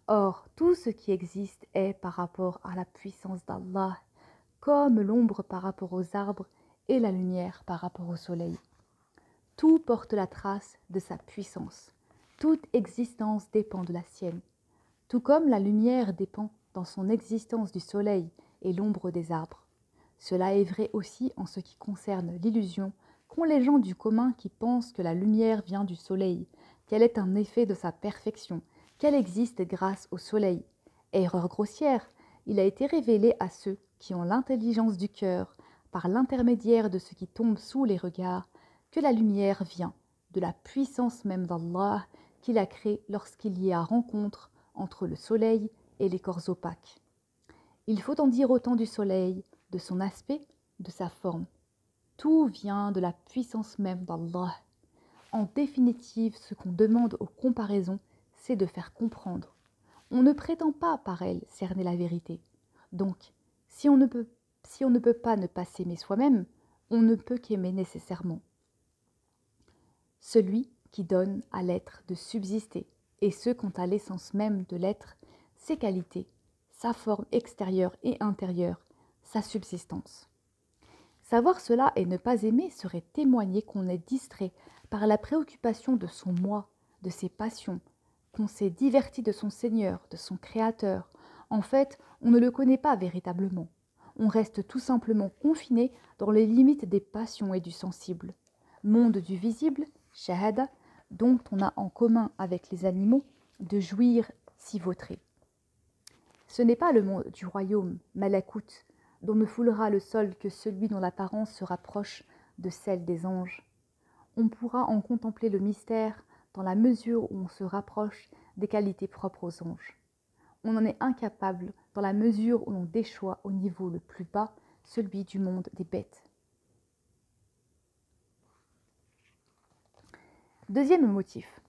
Speaker 1: Or, tout ce qui existe est par rapport à la puissance d'Allah, comme l'ombre par rapport aux arbres et la lumière par rapport au soleil. Tout porte la trace de sa puissance. Toute existence dépend de la sienne, tout comme la lumière dépend dans son existence du soleil et l'ombre des arbres. Cela est vrai aussi en ce qui concerne l'illusion qu'ont les gens du commun qui pensent que la lumière vient du soleil, qu'elle est un effet de sa perfection, qu'elle existe grâce au soleil. Erreur grossière, il a été révélé à ceux qui ont l'intelligence du cœur, par l'intermédiaire de ce qui tombe sous les regards, que la lumière vient de la puissance même d'Allah qu'il a créé lorsqu'il y a rencontre entre le soleil et les corps opaques. Il faut en dire autant du soleil, de son aspect, de sa forme. Tout vient de la puissance même d'Allah. En définitive, ce qu'on demande aux comparaisons, c'est de faire comprendre. On ne prétend pas par elles cerner la vérité. Donc, si on ne peut pas ne pas s'aimer soi-même, on ne peut qu'aimer nécessairement. Celui qui donne à l'être de subsister, et ce quant à l'essence même de l'être, ses qualités, sa forme extérieure et intérieure, sa subsistance. Savoir cela et ne pas aimer serait témoigner qu'on est distrait par la préoccupation de son moi, de ses passions, qu'on s'est diverti de son Seigneur, de son Créateur, En fait, on ne le connaît pas véritablement. On reste tout simplement confiné dans les limites des passions et du sensible. Monde du visible, shahada, dont on a en commun avec les animaux, de jouir si vautré. Ce n'est pas le monde du royaume, Malakut, dont ne foulera le sol que celui dont l'apparence se rapproche de celle des anges. On pourra en contempler le mystère dans la mesure où on se rapproche des qualités propres aux anges. On en est incapable dans la mesure où l'on déchoit au niveau le plus bas celui du monde des bêtes. Deuxième motif.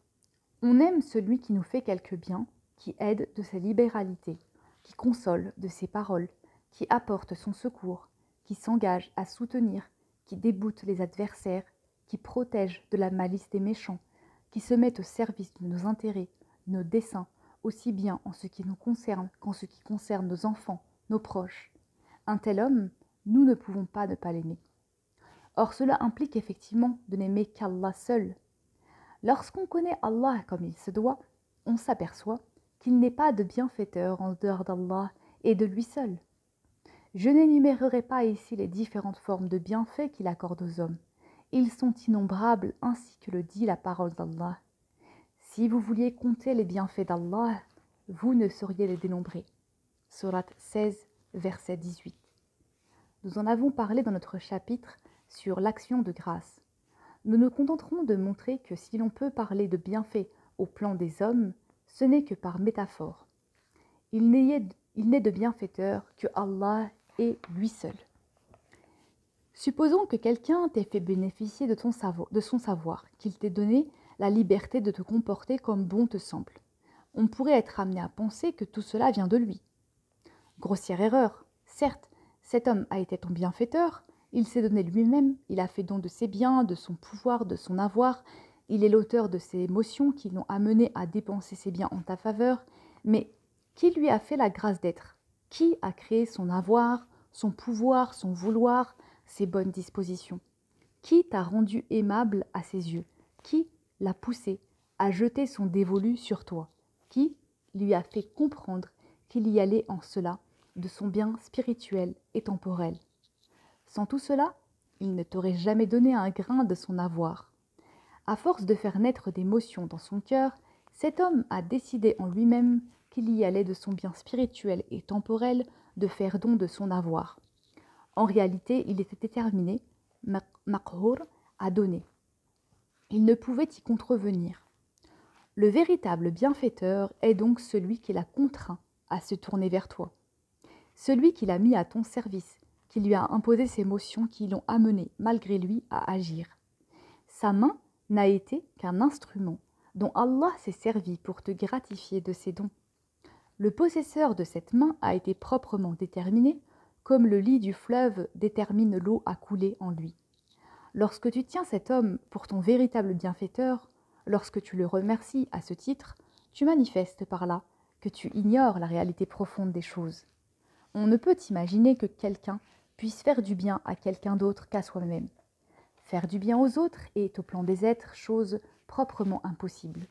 Speaker 1: On aime celui qui nous fait quelque bien, qui aide de sa libéralité, qui console de ses paroles, qui apporte son secours, qui s'engage à soutenir, qui déboute les adversaires, qui protège de la malice des méchants, qui se met au service de nos intérêts, de nos desseins, aussi bien en ce qui nous concerne qu'en ce qui concerne nos enfants, nos proches. Un tel homme, nous ne pouvons pas ne pas l'aimer. Or cela implique effectivement de n'aimer qu'Allah seul. Lorsqu'on connaît Allah comme il se doit, on s'aperçoit qu'il n'est pas de bienfaiteur en dehors d'Allah et de lui seul. Je n'énumérerai pas ici les différentes formes de bienfaits qu'il accorde aux hommes. Ils sont innombrables ainsi que le dit la parole d'Allah. Si vous vouliez compter les bienfaits d'Allah, vous ne sauriez les dénombrer. Sourate 16, verset 18. Nous en avons parlé dans notre chapitre sur l'action de grâce. Nous nous contenterons de montrer que si l'on peut parler de bienfaits au plan des hommes, ce n'est que par métaphore. Il n'est de bienfaiteur que Allah et lui seul. Supposons que quelqu'un t'ait fait bénéficier de son savoir, qu'il t'ait donné la liberté de te comporter comme bon te semble. On pourrait être amené à penser que tout cela vient de lui. Grossière erreur. Certes, cet homme a été ton bienfaiteur, il s'est donné lui-même, il a fait don de ses biens, de son pouvoir, de son avoir, il est l'auteur de ses émotions qui l'ont amené à dépenser ses biens en ta faveur, mais qui lui a fait la grâce d'être? Qui a créé son avoir, son pouvoir, son vouloir, ses bonnes dispositions? Qui t'a rendu aimable à ses yeux? Qui l'a poussé à jeter son dévolu sur toi? Qui lui a fait comprendre qu'il y allait en cela de son bien spirituel et temporel? Sans tout cela, il ne t'aurait jamais donné un grain de son avoir. À force de faire naître des motions dans son cœur, cet homme a décidé en lui-même qu'il y allait de son bien spirituel et temporel de faire don de son avoir. En réalité, il était déterminé, maqhour, à donner. Il ne pouvait y contrevenir. Le véritable bienfaiteur est donc celui qui l'a contraint à se tourner vers toi. Celui qui l'a mis à ton service, qui lui a imposé ces motions qui l'ont amené, malgré lui, à agir. Sa main n'a été qu'un instrument dont Allah s'est servi pour te gratifier de ses dons. Le possesseur de cette main a été proprement déterminé, comme le lit du fleuve détermine l'eau à couler en lui. Lorsque tu tiens cet homme pour ton véritable bienfaiteur, lorsque tu le remercies à ce titre, tu manifestes par là que tu ignores la réalité profonde des choses. On ne peut imaginer que quelqu'un puisse faire du bien à quelqu'un d'autre qu'à soi-même. Faire du bien aux autres est au plan des êtres chose proprement impossible.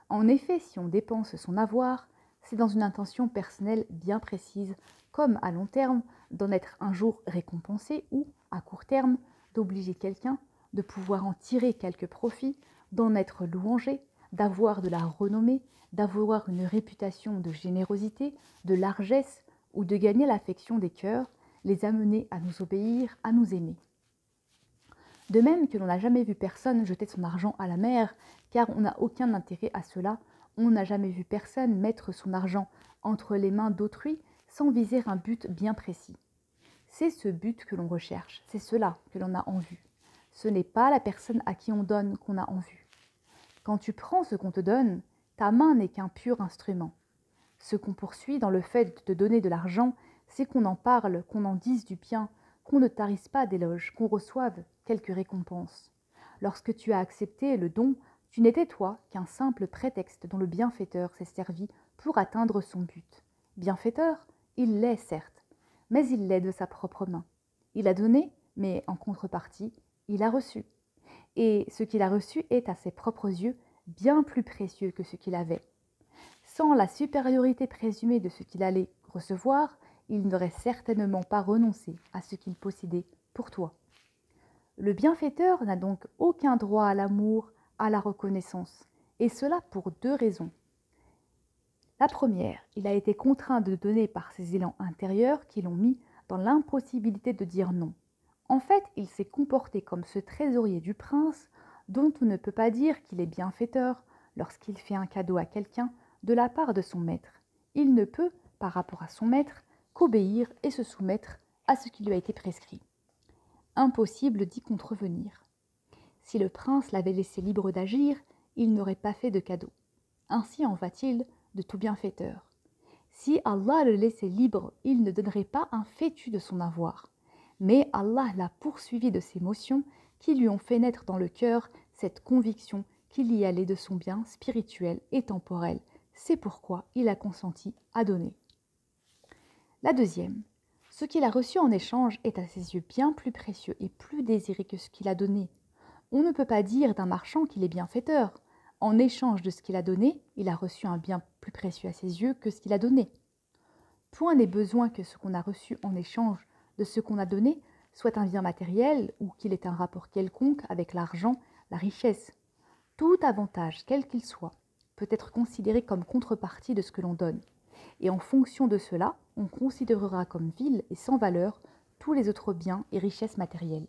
Speaker 1: En effet, si on dépense son avoir, c'est dans une intention personnelle bien précise, comme à long terme d'en être un jour récompensé ou, à court terme, d'obliger quelqu'un de pouvoir en tirer quelque profit, d'en être louangé, d'avoir de la renommée, d'avoir une réputation de générosité, de largesse ou de gagner l'affection des cœurs, les amener à nous obéir, à nous aimer. De même que l'on n'a jamais vu personne jeter son argent à la mer, car on n'a aucun intérêt à cela, on n'a jamais vu personne mettre son argent entre les mains d'autrui sans viser un but bien précis. C'est ce but que l'on recherche, c'est cela que l'on a en vue. Ce n'est pas la personne à qui on donne qu'on a en vue. Quand tu prends ce qu'on te donne, ta main n'est qu'un pur instrument. Ce qu'on poursuit dans le fait de te donner de l'argent, c'est qu'on en parle, qu'on en dise du bien, qu'on ne tarisse pas d'éloges, qu'on reçoive quelques récompenses. Lorsque tu as accepté le don, tu n'étais toi qu'un simple prétexte dont le bienfaiteur s'est servi pour atteindre son but. Bienfaiteur, il l'est certes, mais il l'est de sa propre main. Il a donné, mais en contrepartie, il a reçu. Et ce qu'il a reçu est à ses propres yeux bien plus précieux que ce qu'il avait. Sans la supériorité présumée de ce qu'il allait recevoir, il n'aurait certainement pas renoncé à ce qu'il possédait pour toi. Le bienfaiteur n'a donc aucun droit à l'amour, à la reconnaissance, et cela pour deux raisons. La première, il a été contraint de donner par ses élans intérieurs qui l'ont mis dans l'impossibilité de dire non. En fait, il s'est comporté comme ce trésorier du prince dont on ne peut pas dire qu'il est bienfaiteur lorsqu'il fait un cadeau à quelqu'un de la part de son maître. Il ne peut, par rapport à son maître, qu'obéir et se soumettre à ce qui lui a été prescrit. Impossible d'y contrevenir. Si le prince l'avait laissé libre d'agir, il n'aurait pas fait de cadeau. Ainsi en va-t-il de tout bienfaiteur. Si Allah le laissait libre, il ne donnerait pas un fétu de son avoir. Mais Allah l'a poursuivi de ses motions qui lui ont fait naître dans le cœur cette conviction qu'il y allait de son bien spirituel et temporel. C'est pourquoi il a consenti à donner. La deuxième, ce qu'il a reçu en échange est à ses yeux bien plus précieux et plus désiré que ce qu'il a donné. On ne peut pas dire d'un marchand qu'il est bienfaiteur. En échange de ce qu'il a donné, il a reçu un bien plus précieux à ses yeux que ce qu'il a donné. Point n'est besoin que ce qu'on a reçu en échange de ce qu'on a donné soit un bien matériel ou qu'il ait un rapport quelconque avec l'argent, la richesse. Tout avantage, quel qu'il soit, peut être considéré comme contrepartie de ce que l'on donne. Et en fonction de cela, on considérera comme vils et sans valeur tous les autres biens et richesses matérielles.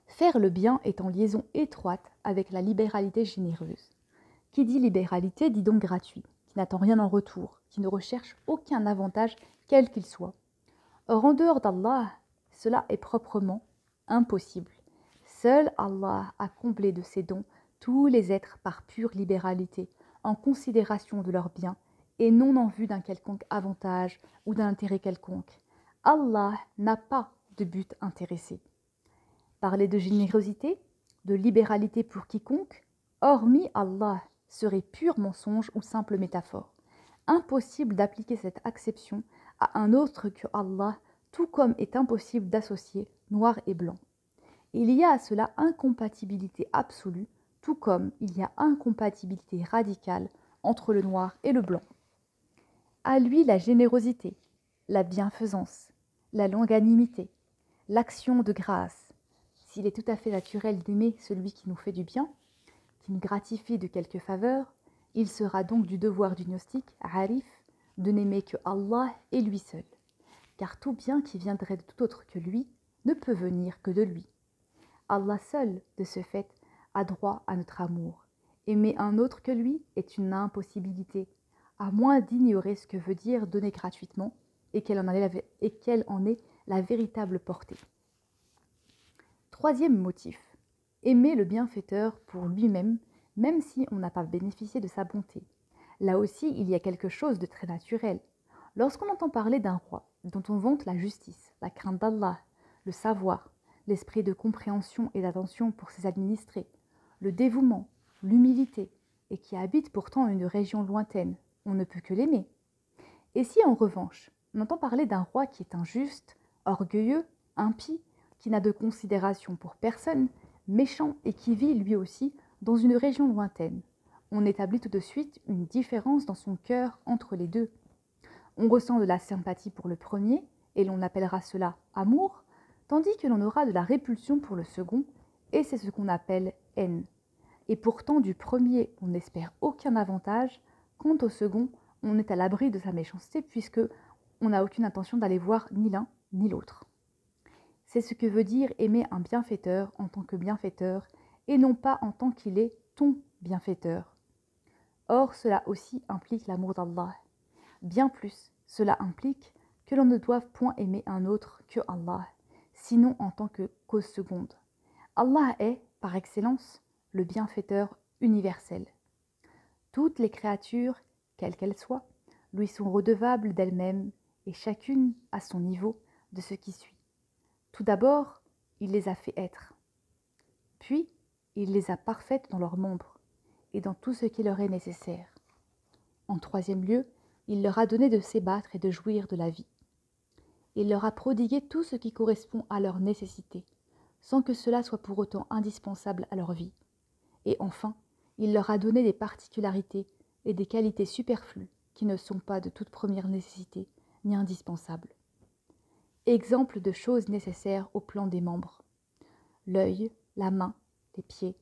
Speaker 1: Faire le bien est en liaison étroite avec la libéralité généreuse. Qui dit libéralité dit donc gratuit, qui n'attend rien en retour, qui ne recherche aucun avantage quel qu'il soit. Or, en dehors d'Allah, cela est proprement impossible. Seul Allah a comblé de ses dons tous les êtres par pure libéralité, en considération de leurs biens, et non en vue d'un quelconque avantage ou d'un intérêt quelconque. Allah n'a pas de but intéressé. Parler de générosité, de libéralité pour quiconque, hormis Allah, serait pur mensonge ou simple métaphore. Impossible d'appliquer cette acception à un autre que Allah, tout comme est impossible d'associer noir et blanc. Il y a à cela incompatibilité absolue, tout comme il y a incompatibilité radicale entre le noir et le blanc. À lui la générosité, la bienfaisance, la longanimité, l'action de grâce. S'il est tout à fait naturel d'aimer celui qui nous fait du bien, qui nous gratifie de quelque faveur, il sera donc du devoir du gnostique, arif, de n'aimer que Allah et lui seul. Car tout bien qui viendrait de tout autre que lui ne peut venir que de lui. Allah seul, de ce fait, a droit à notre amour. Aimer un autre que lui est une impossibilité, à moins d'ignorer ce que veut dire donner gratuitement et quelle en est la véritable portée. Troisième motif, aimer le bienfaiteur pour lui-même, même si on n'a pas bénéficié de sa bonté. Là aussi, il y a quelque chose de très naturel. Lorsqu'on entend parler d'un roi dont on vante la justice, la crainte d'Allah, le savoir, l'esprit de compréhension et d'attention pour ses administrés, le dévouement, l'humilité, et qui habite pourtant une région lointaine, on ne peut que l'aimer. Et si en revanche, on entend parler d'un roi qui est injuste, orgueilleux, impie, qui n'a de considération pour personne, méchant et qui vit lui aussi dans une région lointaine, on établit tout de suite une différence dans son cœur entre les deux. On ressent de la sympathie pour le premier, et l'on appellera cela amour, tandis que l'on aura de la répulsion pour le second, et c'est ce qu'on appelle haine. Et pourtant du premier on n'espère aucun avantage, quant au second on est à l'abri de sa méchanceté puisque on n'a aucune intention d'aller voir ni l'un ni l'autre. C'est ce que veut dire aimer un bienfaiteur en tant que bienfaiteur et non pas en tant qu'il est ton bienfaiteur. Or cela aussi implique l'amour d'Allah. Bien plus, cela implique que l'on ne doive point aimer un autre que Allah, sinon en tant que cause seconde. Allah est, par excellence, le bienfaiteur universel. Toutes les créatures, quelles qu'elles soient, lui sont redevables d'elles-mêmes et chacune à son niveau de ce qui suit. Tout d'abord, il les a fait être. Puis, il les a parfaites dans leurs membres et dans tout ce qui leur est nécessaire. En troisième lieu, il leur a donné de s'ébattre et de jouir de la vie. Il leur a prodigué tout ce qui correspond à leurs nécessités, sans que cela soit pour autant indispensable à leur vie. Et enfin, il leur a donné des particularités et des qualités superflues, qui ne sont pas de toute première nécessité ni indispensables. Exemple de choses nécessaires au plan des membres. L'œil, la main, les pieds.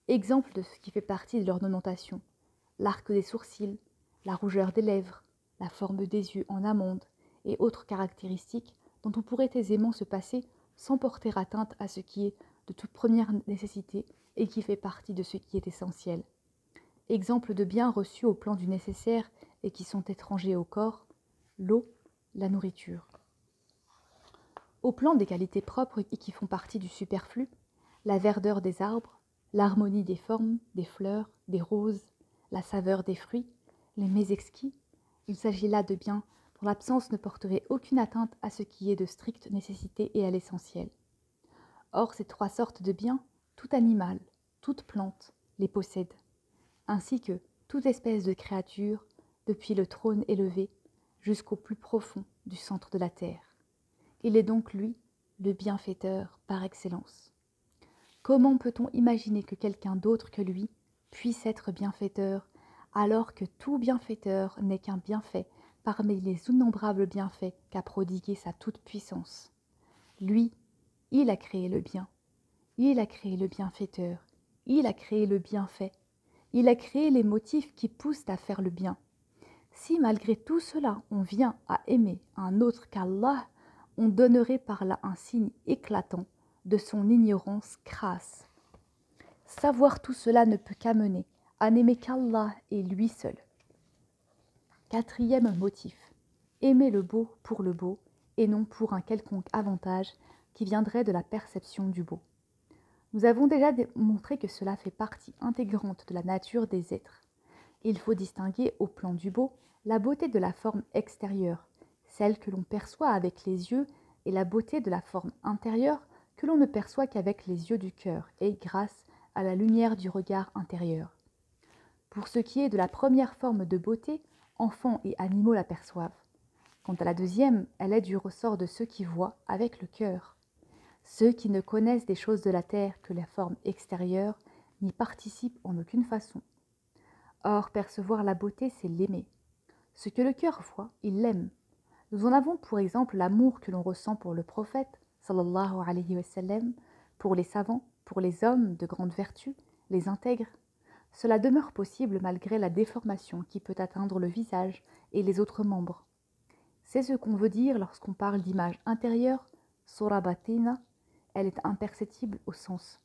Speaker 1: Exemple de ce qui fait partie de l'ornementation. L'arc des sourcils, la rougeur des lèvres, la forme des yeux en amande et autres caractéristiques dont on pourrait aisément se passer sans porter atteinte à ce qui est de toute première nécessité et qui fait partie de ce qui est essentiel. Exemple de biens reçus au plan du nécessaire et qui sont étrangers au corps, l'eau, la nourriture. Au plan des qualités propres et qui font partie du superflu, la verdeur des arbres, l'harmonie des formes, des fleurs, des roses, la saveur des fruits, les mets exquis, il s'agit là de biens dont l'absence ne porterait aucune atteinte à ce qui est de stricte nécessité et à l'essentiel. Or, ces trois sortes de biens, tout animal, toute plante, les possède, ainsi que toute espèce de créature, depuis le trône élevé jusqu'au plus profond du centre de la terre. Il est donc lui, le bienfaiteur par excellence. Comment peut-on imaginer que quelqu'un d'autre que lui puisse être bienfaiteur, alors que tout bienfaiteur n'est qu'un bienfait parmi les innombrables bienfaits qu'a prodigué sa toute-puissance. Lui, il a créé le bien, il a créé le bienfaiteur, il a créé le bienfait, il a créé les motifs qui poussent à faire le bien. Si malgré tout cela on vient à aimer un autre qu'Allah, on donnerait par là un signe éclatant de son ignorance crasse. Savoir tout cela ne peut qu'amener à n'aimer qu'Allah et lui seul. Quatrième motif, aimer le beau pour le beau et non pour un quelconque avantage qui viendrait de la perception du beau. Nous avons déjà montré que cela fait partie intégrante de la nature des êtres. Il faut distinguer au plan du beau la beauté de la forme extérieure, celle que l'on perçoit avec les yeux, et la beauté de la forme intérieure que l'on ne perçoit qu'avec les yeux du cœur et grâce à la lumière du regard intérieur. Pour ce qui est de la première forme de beauté, enfants et animaux l'aperçoivent. Quant à la deuxième, elle est du ressort de ceux qui voient avec le cœur. Ceux qui ne connaissent des choses de la terre que la forme extérieure n'y participent en aucune façon. Or, percevoir la beauté, c'est l'aimer. Ce que le cœur voit, il l'aime. Nous en avons pour exemple l'amour que l'on ressent pour le prophète, sallallahu alayhi wa sallam, pour les savants, pour les hommes de grande vertu, les intègres. Cela demeure possible malgré la déformation qui peut atteindre le visage et les autres membres. C'est ce qu'on veut dire lorsqu'on parle d'image intérieure, sura batina, elle est imperceptible au sens.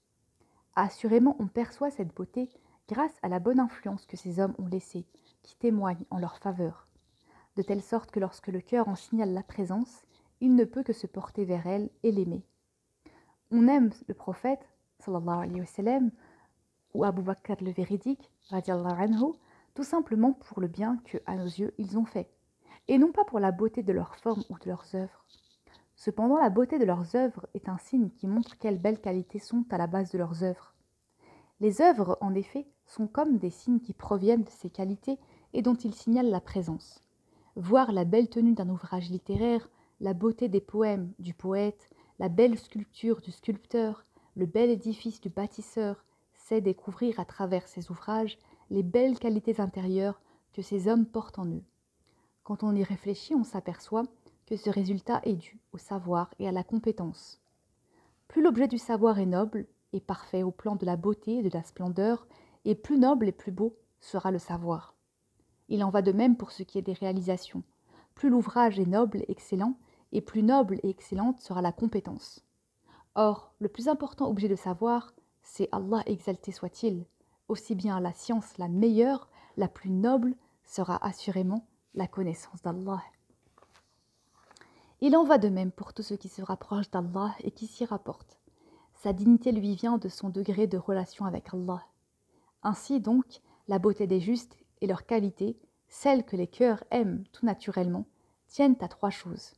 Speaker 1: Assurément, on perçoit cette beauté grâce à la bonne influence que ces hommes ont laissée, qui témoigne en leur faveur, de telle sorte que lorsque le cœur en signale la présence, il ne peut que se porter vers elle et l'aimer. On aime le prophète, sallallahu alayhi wa sallam, ou Abu Bakr le véridique, radiallahu anhu, tout simplement pour le bien que, à nos yeux, ils ont fait, et non pas pour la beauté de leur forme ou de leurs œuvres. Cependant, la beauté de leurs œuvres est un signe qui montre quelles belles qualités sont à la base de leurs œuvres. Les œuvres, en effet, sont comme des signes qui proviennent de ces qualités et dont ils signalent la présence. Voir la belle tenue d'un ouvrage littéraire, la beauté des poèmes du poète, la belle sculpture du sculpteur, le bel édifice du bâtisseur, c'est découvrir à travers ces ouvrages les belles qualités intérieures que ces hommes portent en eux. Quand on y réfléchit, on s'aperçoit que ce résultat est dû au savoir et à la compétence. Plus l'objet du savoir est noble et parfait au plan de la beauté et de la splendeur, et plus noble et plus beau sera le savoir. Il en va de même pour ce qui est des réalisations. Plus l'ouvrage est noble et excellent, et plus noble et excellente sera la compétence. Or, le plus important objet de savoir, c'est Allah exalté soit-il. Aussi bien la science la meilleure, la plus noble, sera assurément la connaissance d'Allah. Il en va de même pour tout ce qui se rapproche d'Allah et qui s'y rapporte. Sa dignité lui vient de son degré de relation avec Allah. Ainsi donc, la beauté des justes et leur qualité, celles que les cœurs aiment tout naturellement, tiennent à trois choses.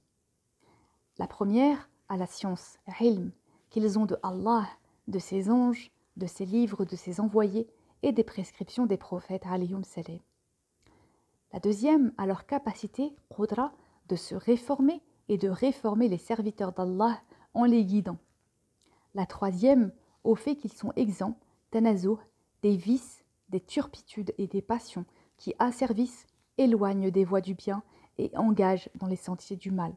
Speaker 1: La première, à la science, ilm, qu'ils ont de Allah, de ses anges, de ses livres, de ses envoyés et des prescriptions des prophètes alayhum salam. La deuxième, à leur capacité, qudra, de se réformer et de réformer les serviteurs d'Allah en les guidant. La troisième, au fait qu'ils sont exempts, tanazouh, des vices, des turpitudes et des passions qui asservissent éloigne des voies du bien et engage dans les sentiers du mal.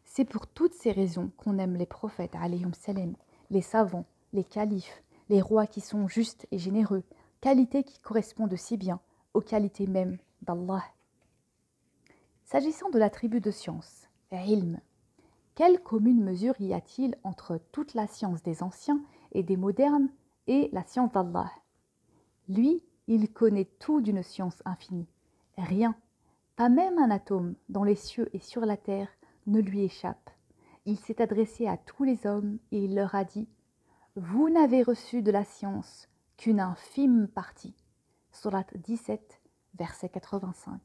Speaker 1: C'est pour toutes ces raisons qu'on aime les prophètes, alayhim salam, les savants, les califes, les rois qui sont justes et généreux, qualités qui correspondent si bien aux qualités mêmes d'Allah. S'agissant de l'attribut de science, ilm, quelle commune mesure y a-t-il entre toute la science des anciens et des modernes et la science d'Allah? Lui, il connaît tout d'une science infinie. Rien, pas même un atome dans les cieux et sur la terre, ne lui échappe. Il s'est adressé à tous les hommes et il leur a dit « Vous n'avez reçu de la science qu'une infime partie. » Sourate 17, verset 85.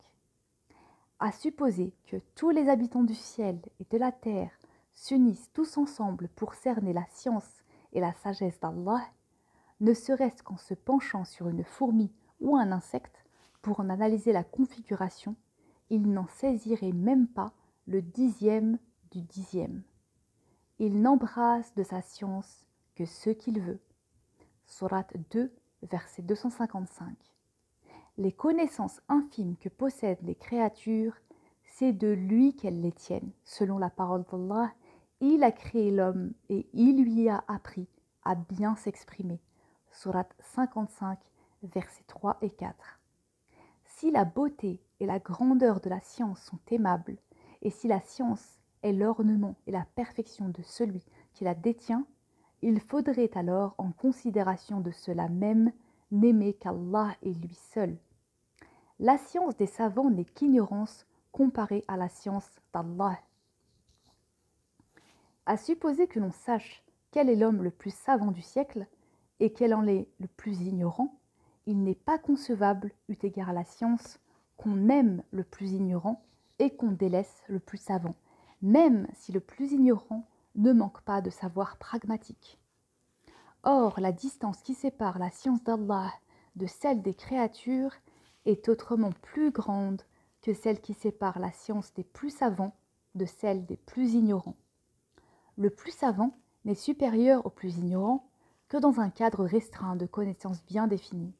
Speaker 1: À supposer que tous les habitants du ciel et de la terre s'unissent tous ensemble pour cerner la science et la sagesse d'Allah, ne serait-ce qu'en se penchant sur une fourmi ou un insecte pour en analyser la configuration, ils n'en saisiraient même pas le dixième du dixième. Il n'embrasse de sa science que ce qu'il veut. Sourate 2, verset 255. Les connaissances infimes que possèdent les créatures, c'est de lui qu'elles les tiennent. Selon la parole d'Allah, il a créé l'homme et il lui a appris à bien s'exprimer. Sourate 55, versets 3 et 4. Si la beauté et la grandeur de la science sont aimables, et si la science est l'ornement et la perfection de celui qui la détient, il faudrait alors, en considération de cela même, n'aimer qu'Allah et lui seul. La science des savants n'est qu'ignorance comparée à la science d'Allah. À supposer que l'on sache quel est l'homme le plus savant du siècle et quel en est le plus ignorant, il n'est pas concevable, eu égard à la science, qu'on aime le plus ignorant et qu'on délaisse le plus savant, même si le plus ignorant ne manque pas de savoir pragmatique. Or, la distance qui sépare la science d'Allah de celle des créatures est autrement plus grande que celle qui sépare la science des plus savants de celle des plus ignorants. Le plus savant n'est supérieur au plus ignorant que dans un cadre restreint de connaissances bien définies.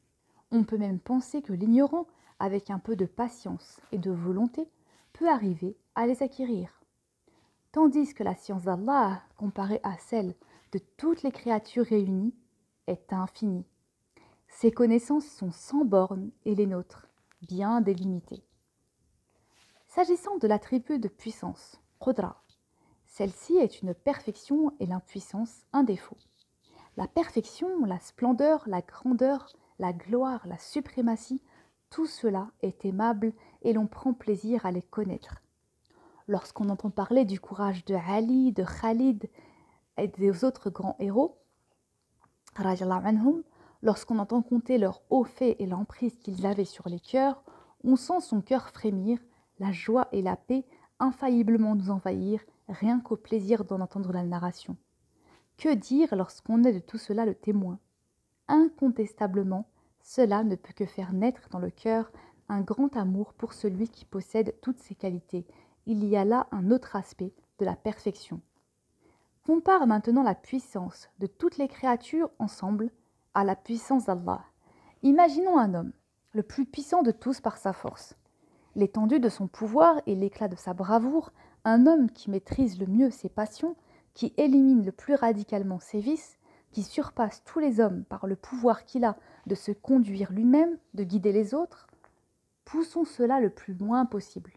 Speaker 1: On peut même penser que l'ignorant, avec un peu de patience et de volonté, peut arriver à les acquérir. Tandis que la science d'Allah, comparée à celle de toutes les créatures réunies, est infinie. Ses connaissances sont sans bornes et les nôtres, bien délimitées. S'agissant de l'attribut de puissance, Qudra, celle-ci est une perfection et l'impuissance un défaut. La perfection, la splendeur, la grandeur, la gloire, la suprématie, tout cela est aimable et l'on prend plaisir à les connaître. Lorsqu'on entend parler du courage de Ali, de Khalid et des autres grands héros, lorsqu'on entend compter leurs hauts faits et l'emprise qu'ils avaient sur les cœurs, on sent son cœur frémir, la joie et la paix infailliblement nous envahir, rien qu'au plaisir d'en entendre la narration. Que dire lorsqu'on est de tout cela le témoin? Incontestablement, cela ne peut que faire naître dans le cœur un grand amour pour celui qui possède toutes ces qualités. Il y a là un autre aspect de la perfection. Compare maintenant la puissance de toutes les créatures ensemble à la puissance d'Allah. Imaginons un homme, le plus puissant de tous par sa force, l'étendue de son pouvoir et l'éclat de sa bravoure, un homme qui maîtrise le mieux ses passions, qui élimine le plus radicalement ses vices, qui surpasse tous les hommes par le pouvoir qu'il a de se conduire lui-même, de guider les autres. Poussons cela le plus loin possible.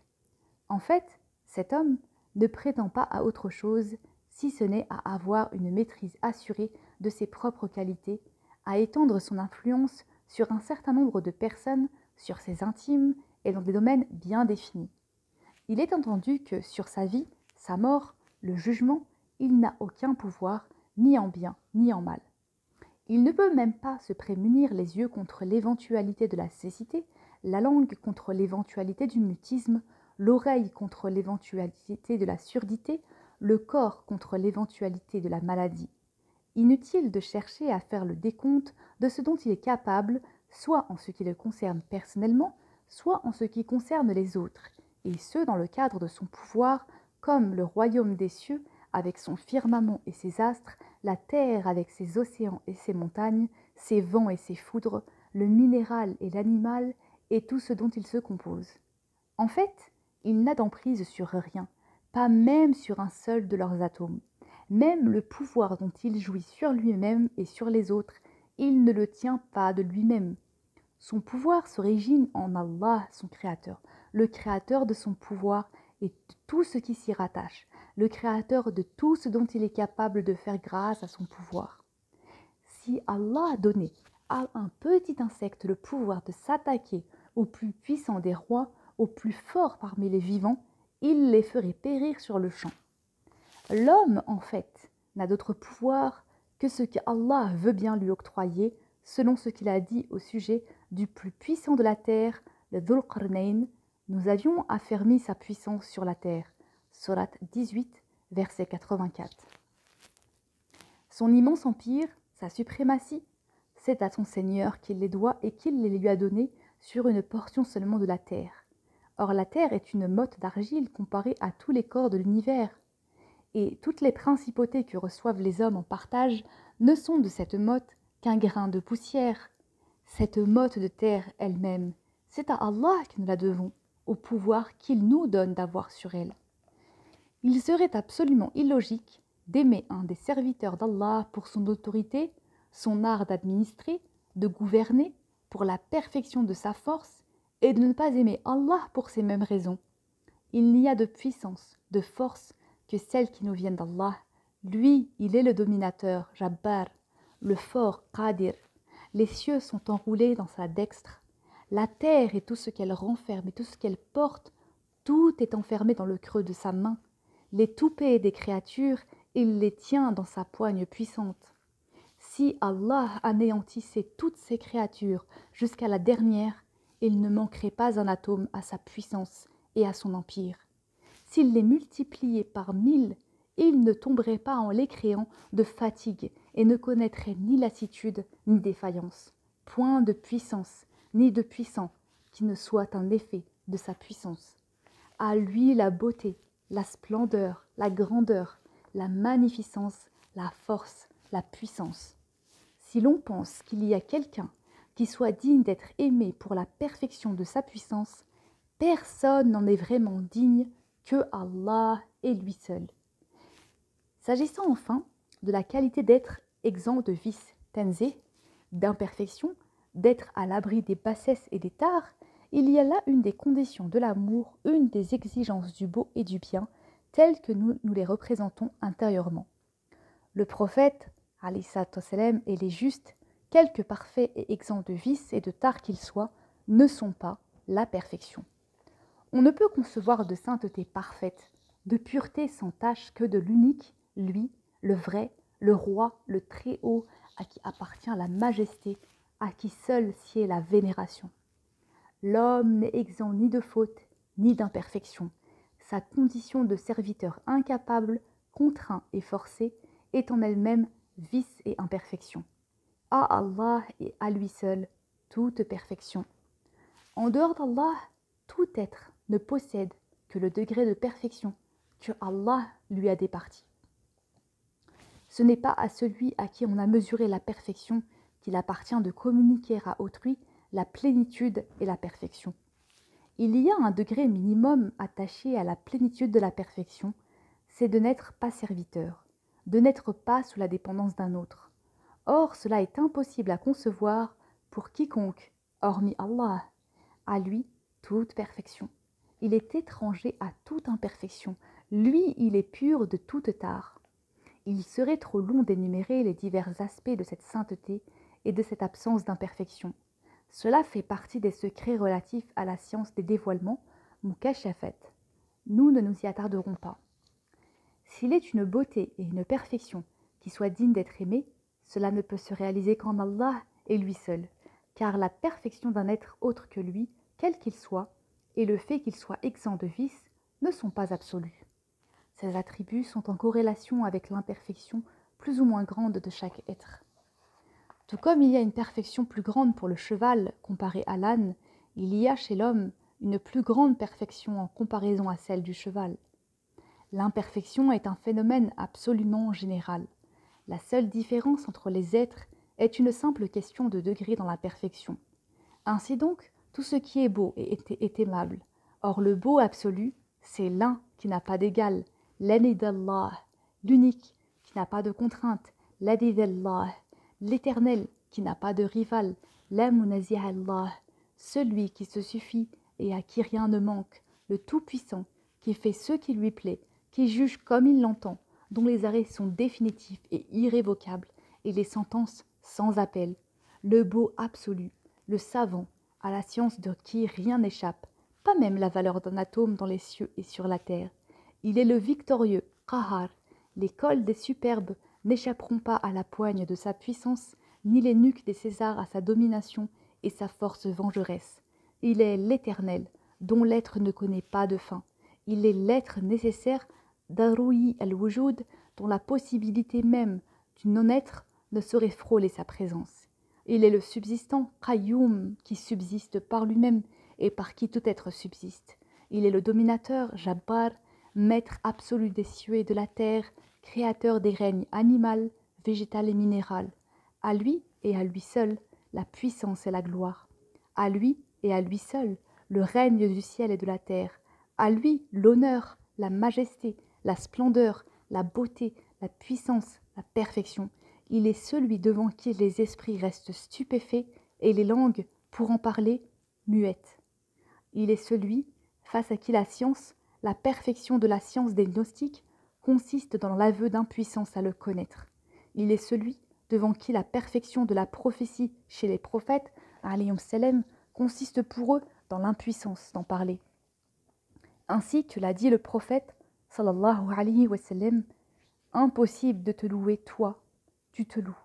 Speaker 1: En fait, cet homme ne prétend pas à autre chose si ce n'est à avoir une maîtrise assurée de ses propres qualités, à étendre son influence sur un certain nombre de personnes, sur ses intimes et dans des domaines bien définis. Il est entendu que sur sa vie, sa mort, le jugement, il n'a aucun pouvoir, ni en bien, ni en mal. Il ne peut même pas se prémunir les yeux contre l'éventualité de la cécité, la langue contre l'éventualité du mutisme, l'oreille contre l'éventualité de la surdité, le corps contre l'éventualité de la maladie. Inutile de chercher à faire le décompte de ce dont il est capable, soit en ce qui le concerne personnellement, soit en ce qui concerne les autres, et ce dans le cadre de son pouvoir, comme le royaume des cieux, avec son firmament et ses astres, la terre avec ses océans et ses montagnes, ses vents et ses foudres, le minéral et l'animal, et tout ce dont il se compose. En fait, il n'a d'emprise sur rien, pas même sur un seul de leurs atomes. Même le pouvoir dont il jouit sur lui-même et sur les autres, il ne le tient pas de lui-même. Son pouvoir s'origine en Allah, son Créateur, le Créateur de son pouvoir et de tout ce qui s'y rattache, le Créateur de tout ce dont il est capable de faire grâce à son pouvoir. Si Allah a donné à un petit insecte le pouvoir de s'attaquer au plus puissant des rois, au plus fort parmi les vivants, il les ferait périr sur le champ. L'homme, en fait, n'a d'autre pouvoir que ce qu'Allah veut bien lui octroyer, selon ce qu'il a dit au sujet du plus puissant de la terre, le Dhul Qarnayn. Nous avions affermi sa puissance sur la terre. Surat 18, verset 84. Son immense empire, sa suprématie, c'est à son Seigneur qu'il les doit et qu'il les lui a donnés sur une portion seulement de la terre. Or la terre est une motte d'argile comparée à tous les corps de l'univers. Et toutes les principautés que reçoivent les hommes en partage ne sont de cette motte qu'un grain de poussière. Cette motte de terre elle-même, c'est à Allah que nous la devons, au pouvoir qu'il nous donne d'avoir sur elle. Il serait absolument illogique d'aimer un des serviteurs d'Allah pour son autorité, son art d'administrer, de gouverner, pour la perfection de sa force, et de ne pas aimer Allah pour ces mêmes raisons. Il n'y a de puissance, de force, que celles qui nous viennent d'Allah. Lui, il est le dominateur, Jabbar, le fort, Qadir. Les cieux sont enroulés dans sa dextre. La terre et tout ce qu'elle renferme et tout ce qu'elle porte, tout est enfermé dans le creux de sa main. Les toupets des créatures, il les tient dans sa poigne puissante. Si Allah anéantissait toutes ces créatures jusqu'à la dernière, il ne manquerait pas un atome à sa puissance et à son empire. S'il les multipliait par 1000, il ne tomberait pas en les créant de fatigue et ne connaîtrait ni lassitude ni défaillance. Point de puissance ni de puissant qui ne soit un effet de sa puissance. À lui la beauté, la splendeur, la grandeur, la magnificence, la force, la puissance. Si l'on pense qu'il y a quelqu'un qui soit digne d'être aimé pour la perfection de sa puissance, personne n'en est vraiment digne que Allah et lui seul. S'agissant enfin de la qualité d'être exempt de vices, tenzé, d'imperfection, d'être à l'abri des bassesses et des tares, il y a là une des conditions de l'amour, une des exigences du beau et du bien, telles que nous les représentons intérieurement. Le prophète, alayhi salatu wassalam, et les justes, quelque parfaits et exempts de vices et de tares qu'ils soient, ne sont pas la perfection. On ne peut concevoir de sainteté parfaite, de pureté sans tache que de l'unique, lui, le vrai, le roi, le Très-Haut, à qui appartient la majesté, à qui seul sied la vénération. L'homme n'est exempt ni de faute, ni d'imperfection. Sa condition de serviteur incapable, contraint et forcé est en elle-même vice et imperfection. À Allah et à lui seul, toute perfection. En dehors d'Allah, tout être ne possède que le degré de perfection que Allah lui a départi. Ce n'est pas à celui à qui on a mesuré la perfection qu'il appartient de communiquer à autrui la plénitude et la perfection. Il y a un degré minimum attaché à la plénitude de la perfection, c'est de n'être pas serviteur, de n'être pas sous la dépendance d'un autre. Or, cela est impossible à concevoir pour quiconque, hormis Allah. À lui, toute perfection. Il est étranger à toute imperfection. Lui, il est pur de toute tare. Il serait trop long d'énumérer les divers aspects de cette sainteté et de cette absence d'imperfection. Cela fait partie des secrets relatifs à la science des dévoilements, Mukashafat. Nous ne nous y attarderons pas. S'il est une beauté et une perfection qui soient dignes d'être aimées, cela ne peut se réaliser qu'en Allah et lui seul, car la perfection d'un être autre que lui, quel qu'il soit, et le fait qu'il soit exempt de vices, ne sont pas absolus. Ces attributs sont en corrélation avec l'imperfection plus ou moins grande de chaque être. Tout comme il y a une perfection plus grande pour le cheval comparée à l'âne, il y a chez l'homme une plus grande perfection en comparaison à celle du cheval. L'imperfection est un phénomène absolument général. La seule différence entre les êtres est une simple question de degré dans la perfection. Ainsi donc, tout ce qui est beau est aimable. Or le beau absolu, c'est l'un qui n'a pas d'égal, l'ani d'Allah, l'unique qui n'a pas de contrainte, l'adi d'Allah, l'éternel qui n'a pas de rival, la munazih Allah, celui qui se suffit et à qui rien ne manque, le tout-puissant, qui fait ce qui lui plaît, qui juge comme il l'entend, dont les arrêts sont définitifs et irrévocables, et les sentences sans appel, le beau absolu, le savant, à la science de qui rien n'échappe, pas même la valeur d'un atome dans les cieux et sur la terre. Il est le victorieux, Qahar. L'école des superbes n'échapperont pas à la poigne de sa puissance, ni les nuques des Césars à sa domination et sa force vengeresse. Il est l'éternel, dont l'être ne connaît pas de fin. Il est l'être nécessaire d'Aroui al-Wujud, dont la possibilité même du non-être ne saurait frôler sa présence. Il est le subsistant Qayyum qui subsiste par lui-même et par qui tout être subsiste. Il est le dominateur Jabbar, maître absolu des cieux et de la terre, créateur des règnes animal, végétal et minéral. À lui et à lui seul, la puissance et la gloire. À lui et à lui seul, le règne du ciel et de la terre. À lui, l'honneur, la majesté, la splendeur, la beauté, la puissance, la perfection. Il est celui devant qui les esprits restent stupéfaits et les langues, pour en parler, muettes. Il est celui face à qui la science, la perfection de la science des gnostiques, consiste dans l'aveu d'impuissance à le connaître. Il est celui devant qui la perfection de la prophétie chez les prophètes, alayhim salam, consiste pour eux dans l'impuissance d'en parler. Ainsi que l'a dit le prophète, sallallahu alayhi wa sallam, impossible de te louer, toi, tu te loues.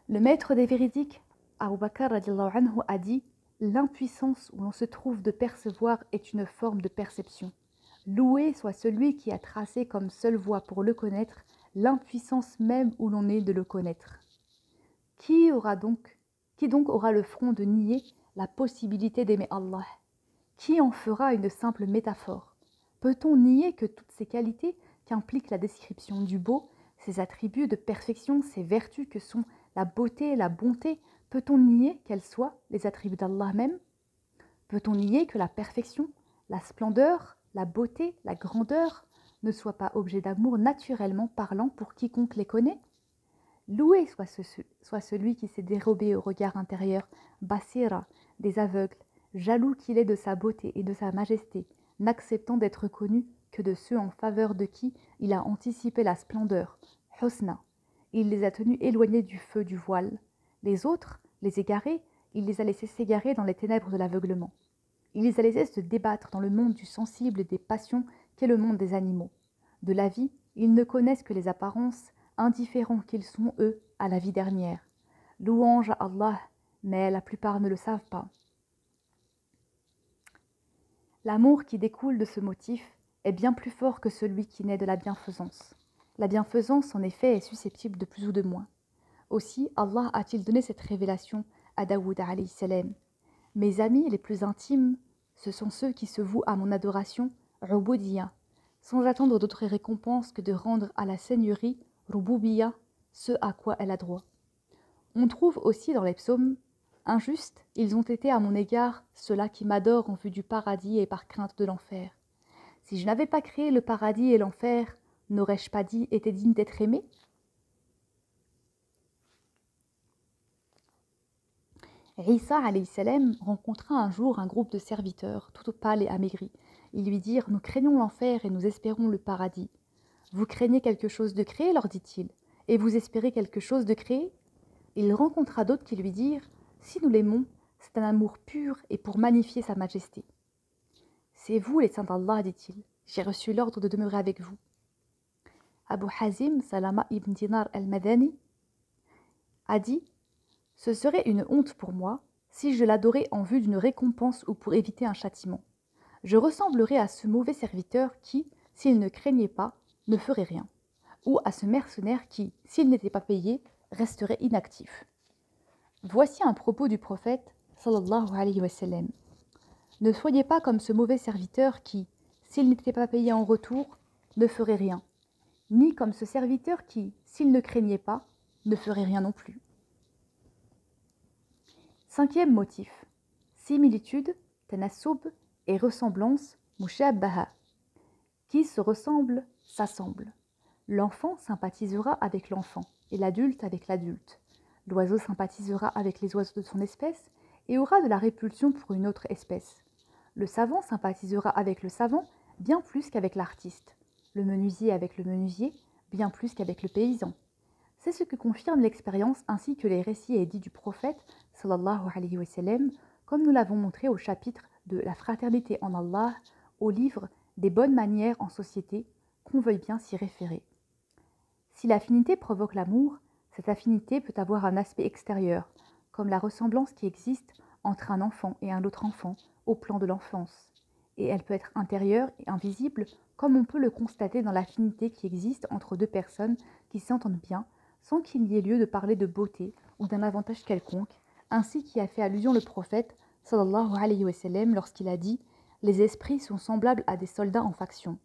Speaker 1: Le maître des véridiques, Abu Bakr radiallahu anhu, a dit « L'impuissance où l'on se trouve de percevoir est une forme de perception. Loué soit celui qui a tracé comme seule voie pour le connaître l'impuissance même où l'on est de le connaître. Qui donc aura le front de nier la possibilité d'aimer Allah? Qui en fera une simple métaphore? Peut-on nier que toutes ces qualités qu'implique la description du beau, ces attributs de perfection, ces vertus que sont la beauté et la bonté, peut-on nier qu'elles soient les attributs d'Allah même? Peut-on nier que la perfection, la splendeur, la beauté, la grandeur ne soient pas objets d'amour naturellement parlant pour quiconque les connaît? Loué soit celui qui s'est dérobé au regard intérieur, Basira, des aveugles, jaloux qu'il est de sa beauté et de sa majesté, n'acceptant d'être connu que de ceux en faveur de qui il a anticipé la splendeur, Husna. Il les a tenus éloignés du feu du voile. Les autres, les égarés, il les a laissés s'égarer dans les ténèbres de l'aveuglement. Il les a laissés se débattre dans le monde du sensible et des passions qu'est le monde des animaux. De la vie, ils ne connaissent que les apparences, indifférents qu'ils sont, eux, à la vie dernière. Louange à Allah, mais la plupart ne le savent pas. L'amour qui découle de ce motif est bien plus fort que celui qui naît de la bienfaisance. La bienfaisance, en effet, est susceptible de plus ou de moins. Aussi, Allah a-t-il donné cette révélation à Daoud alayhi salam. Mes amis les plus intimes, ce sont ceux qui se vouent à mon adoration, Ubudiyya, sans attendre d'autre récompense que de rendre à la seigneurie, Rububiyya, ce à quoi elle a droit. On trouve aussi dans les psaumes « Injustes, ils ont été à mon égard ceux-là qui m'adorent en vue du paradis et par crainte de l'enfer. Si je n'avais pas créé le paradis et l'enfer, n'aurais-je pas dit été digne d'être aimé ?» Isa alayhi salam rencontra un jour un groupe de serviteurs, tout pâles et amaigris. Ils lui dirent « Nous craignons l'enfer et nous espérons le paradis. »« Vous craignez quelque chose de créé, leur dit-il, et vous espérez quelque chose de créé ?» Il rencontra d'autres qui lui dirent « Si nous l'aimons, c'est un amour pur et pour magnifier sa majesté. »« C'est vous les saints d'Allah, dit-il, j'ai reçu l'ordre de demeurer avec vous. » Abu Hazim Salama ibn Dinar al-Madani a dit « Ce serait une honte pour moi si je l'adorais en vue d'une récompense ou pour éviter un châtiment. Je ressemblerais à ce mauvais serviteur qui, s'il ne craignait pas, ne ferait rien, ou à ce mercenaire qui, s'il n'était pas payé, resterait inactif. » Voici un propos du prophète, sallallahu alayhi wa sallam. Ne soyez pas comme ce mauvais serviteur qui, s'il n'était pas payé en retour, ne ferait rien, ni comme ce serviteur qui, s'il ne craignait pas, ne ferait rien non plus. Cinquième motif, similitude, tanassub, et ressemblance mushabbaha. Qui se ressemble s'assemble. L'enfant sympathisera avec l'enfant et l'adulte avec l'adulte. L'oiseau sympathisera avec les oiseaux de son espèce et aura de la répulsion pour une autre espèce. Le savant sympathisera avec le savant bien plus qu'avec l'artiste. Le menuisier avec le menuisier bien plus qu'avec le paysan. C'est ce que confirme l'expérience ainsi que les récits édits du prophète sallallahu alayhi wa sallam, comme nous l'avons montré au chapitre de la fraternité en Allah, au livre des bonnes manières en société, qu'on veuille bien s'y référer. Si l'affinité provoque l'amour, cette affinité peut avoir un aspect extérieur, comme la ressemblance qui existe entre un enfant et un autre enfant au plan de l'enfance. Et elle peut être intérieure et invisible, comme on peut le constater dans l'affinité qui existe entre deux personnes qui s'entendent bien, sans qu'il y ait lieu de parler de beauté ou d'un avantage quelconque, ainsi qu'y a fait allusion le prophète, sallallahu alayhi wa sallam, lorsqu'il a dit « Les esprits sont semblables à des soldats en faction.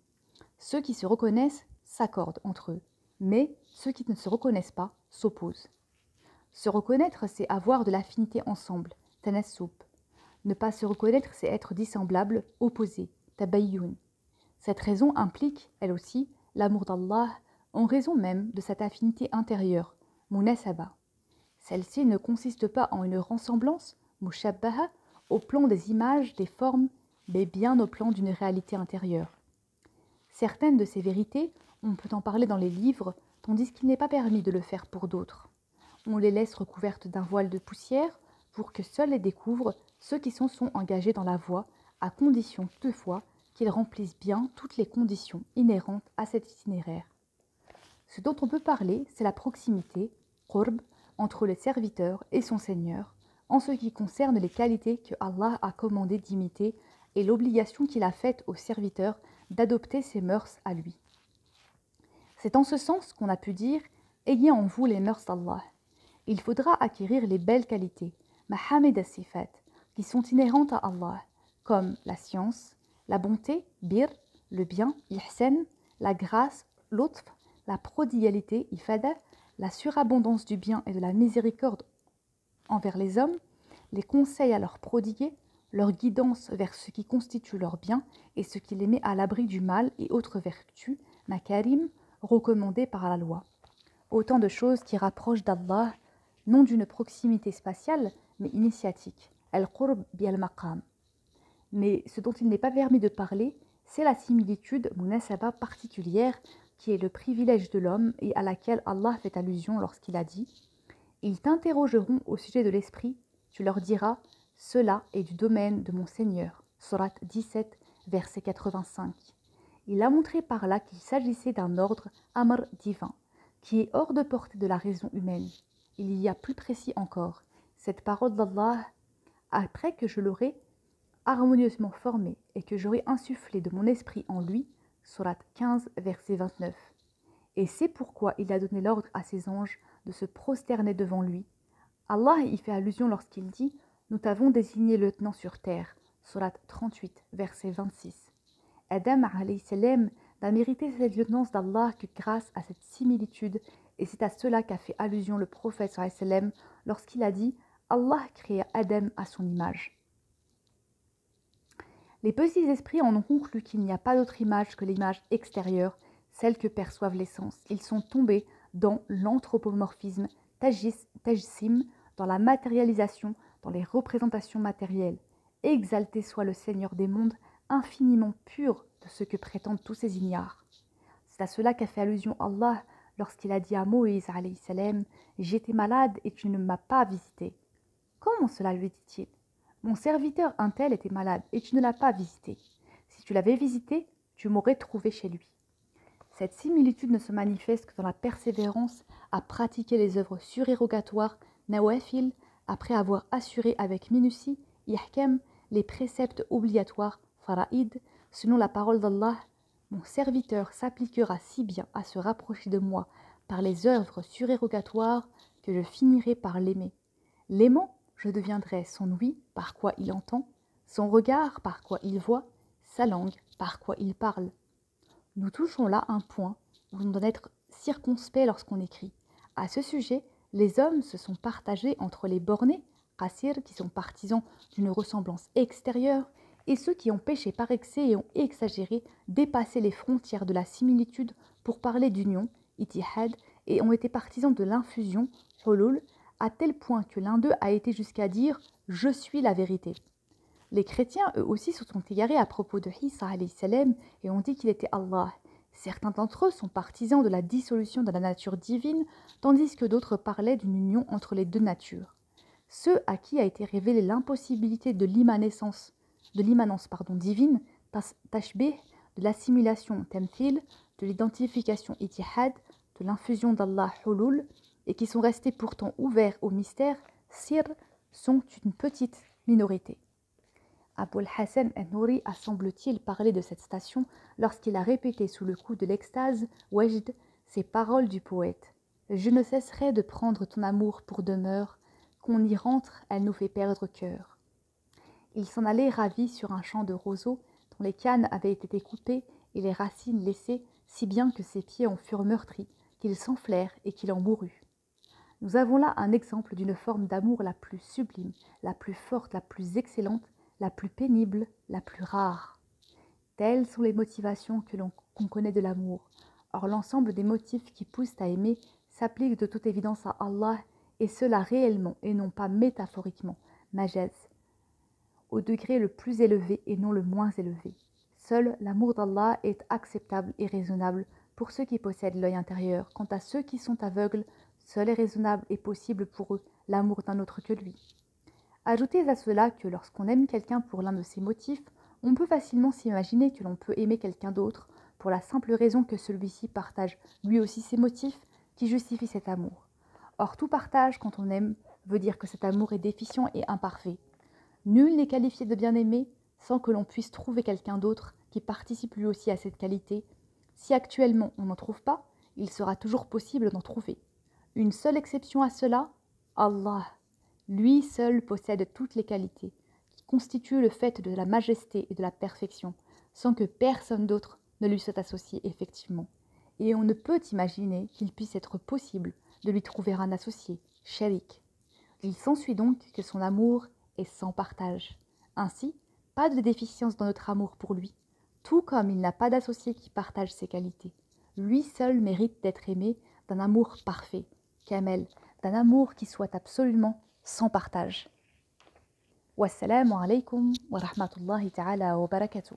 Speaker 1: Ceux qui se reconnaissent s'accordent entre eux, mais ceux qui ne se reconnaissent pas s'opposent. » Se reconnaître, c'est avoir de l'affinité ensemble, tanassub. Ne pas se reconnaître, c'est être dissemblable, opposé, tabayyun. Cette raison implique, elle aussi, l'amour d'Allah, en raison même de cette affinité intérieure, munasaba. Celle-ci ne consiste pas en une ressemblance, mushabbaha, au plan des images, des formes, mais bien au plan d'une réalité intérieure. Certaines de ces vérités, on peut en parler dans les livres, tandis qu'il n'est pas permis de le faire pour d'autres. On les laisse recouvertes d'un voile de poussière pour que seuls les découvrent ceux qui sont engagés dans la voie, à condition toutefois qu'ils remplissent bien toutes les conditions inhérentes à cet itinéraire. Ce dont on peut parler, c'est la proximité, qurb, entre le serviteur et son Seigneur, en ce qui concerne les qualités que Allah a commandé d'imiter et l'obligation qu'il a faite au serviteur d'adopter ses mœurs à lui. C'est en ce sens qu'on a pu dire « Ayez en vous les mœurs d'Allah ». Il faudra acquérir les belles qualités, mahamid as-sifat, qui sont inhérentes à Allah, comme la science, la bonté, bir, le bien, ihsan, la grâce, l'utf, la prodigalité, ifada, la surabondance du bien et de la miséricorde envers les hommes, les conseils à leur prodiguer, leur guidance vers ce qui constitue leur bien et ce qui les met à l'abri du mal et autres vertus, makarim, recommandées par la loi. Autant de choses qui rapprochent d'Allah, non d'une proximité spatiale, mais initiatique, al-qurb bi al-maqam. Mais ce dont il n'est pas permis de parler, c'est la similitude munasaba particulière qui est le privilège de l'homme et à laquelle Allah fait allusion lorsqu'il a dit « Ils t'interrogeront au sujet de l'esprit, tu leur diras « Cela est du domaine de mon Seigneur » Sourate 17, verset 85. Il a montré par là qu'il s'agissait d'un ordre amr divin, qui est hors de portée de la raison humaine. Il y a plus précis encore, cette parole d'Allah, après que je l'aurai harmonieusement formé et que j'aurai insufflé de mon esprit en lui, Sourate 15, verset 29. Et c'est pourquoi il a donné l'ordre à ses anges de se prosterner devant lui. Allah y fait allusion lorsqu'il dit « Nous t'avons désigné lieutenant sur terre » Sourate 38, verset 26. Adam alayhi salam n'a mérité cette lieutenance d'Allah que grâce à cette similitude, et c'est à cela qu'a fait allusion le prophète sallallahu alayhi wa sallam lorsqu'il a dit « Allah créa Adam à son image ». Les petits esprits en ont conclu qu'il n'y a pas d'autre image que l'image extérieure, celle que perçoivent les sens. Ils sont tombés dans l'anthropomorphisme, tajsim, dans la matérialisation, dans les représentations matérielles. Exalté soit le Seigneur des mondes, infiniment pur de ce que prétendent tous ces ignares. C'est à cela qu'a fait allusion Allah lorsqu'il a dit à Moïse alayhi salam « J'étais malade et tu ne m'as pas visité ». Comment cela lui dit-il ? Mon serviteur un tel était malade et tu ne l'as pas visité. Si tu l'avais visité, tu m'aurais trouvé chez lui. Cette similitude ne se manifeste que dans la persévérance à pratiquer les œuvres surérogatoires, nawafil, après avoir assuré avec minutie, ihkam, les préceptes obligatoires, fara'id, selon la parole d'Allah. Mon serviteur s'appliquera si bien à se rapprocher de moi par les œuvres surérogatoires que je finirai par l'aimer. L'aimant, je deviendrai son ouïe par quoi il entend, son regard par quoi il voit, sa langue par quoi il parle. Nous touchons là un point où on doit être circonspect lorsqu'on écrit. À ce sujet, les hommes se sont partagés entre les bornés, qasir, qui sont partisans d'une ressemblance extérieure, et ceux qui ont péché par excès et ont exagéré, dépassé les frontières de la similitude pour parler d'union, itihad, et ont été partisans de l'infusion, hulul, à tel point que l'un d'eux a été jusqu'à dire « Je suis la vérité ». Les chrétiens, eux aussi, se sont égarés à propos de Isa alayhi salam et ont dit qu'il était Allah. Certains d'entre eux sont partisans de la dissolution de la nature divine, tandis que d'autres parlaient d'une union entre les deux natures. Ceux à qui a été révélée l'impossibilité de l'immanence divine, tashbih, de l'assimilation temthil, de l'identification itihad, de l'infusion d'Allah hulul, et qui sont restés pourtant ouverts au mystère, sir, sont une petite minorité. Abul Hassan al-Nouri a semble-t-il parlé de cette station lorsqu'il a répété sous le coup de l'extase, Wajd, ces paroles du poète. Je ne cesserai de prendre ton amour pour demeure, qu'on y rentre, elle nous fait perdre cœur. Il s'en allait ravi sur un champ de roseaux dont les cannes avaient été coupées et les racines laissées, si bien que ses pieds en furent meurtris, qu'il s'enflèrent et qu'il en mourut. Nous avons là un exemple d'une forme d'amour la plus sublime, la plus forte, la plus excellente, la plus pénible, la plus rare. Telles sont les motivations qu'on connaît de l'amour. Or l'ensemble des motifs qui poussent à aimer s'appliquent de toute évidence à Allah, et cela réellement et non pas métaphoriquement, majaz, au degré le plus élevé et non le moins élevé. Seul l'amour d'Allah est acceptable et raisonnable pour ceux qui possèdent l'œil intérieur. Quant à ceux qui sont aveugles, seul est raisonnable et possible pour eux l'amour d'un autre que lui. Ajoutez à cela que lorsqu'on aime quelqu'un pour l'un de ses motifs, on peut facilement s'imaginer que l'on peut aimer quelqu'un d'autre pour la simple raison que celui-ci partage lui aussi ses motifs qui justifient cet amour. Or, tout partage quand on aime veut dire que cet amour est déficient et imparfait. Nul n'est qualifié de bien-aimé sans que l'on puisse trouver quelqu'un d'autre qui participe lui aussi à cette qualité. Si actuellement on n'en trouve pas, il sera toujours possible d'en trouver. Une seule exception à cela, Allah. Lui seul possède toutes les qualités, qui constituent le fait de la majesté et de la perfection, sans que personne d'autre ne lui soit associé effectivement. Et on ne peut imaginer qu'il puisse être possible de lui trouver un associé, sharik. Il s'ensuit donc que son amour est sans partage. Ainsi, pas de déficience dans notre amour pour lui, tout comme il n'a pas d'associé qui partage ses qualités. Lui seul mérite d'être aimé d'un amour parfait, kamel, d'un amour qui soit absolument sans partage. Wassalamu alaikum wa rahmatullahi ta'ala wa barakatuh.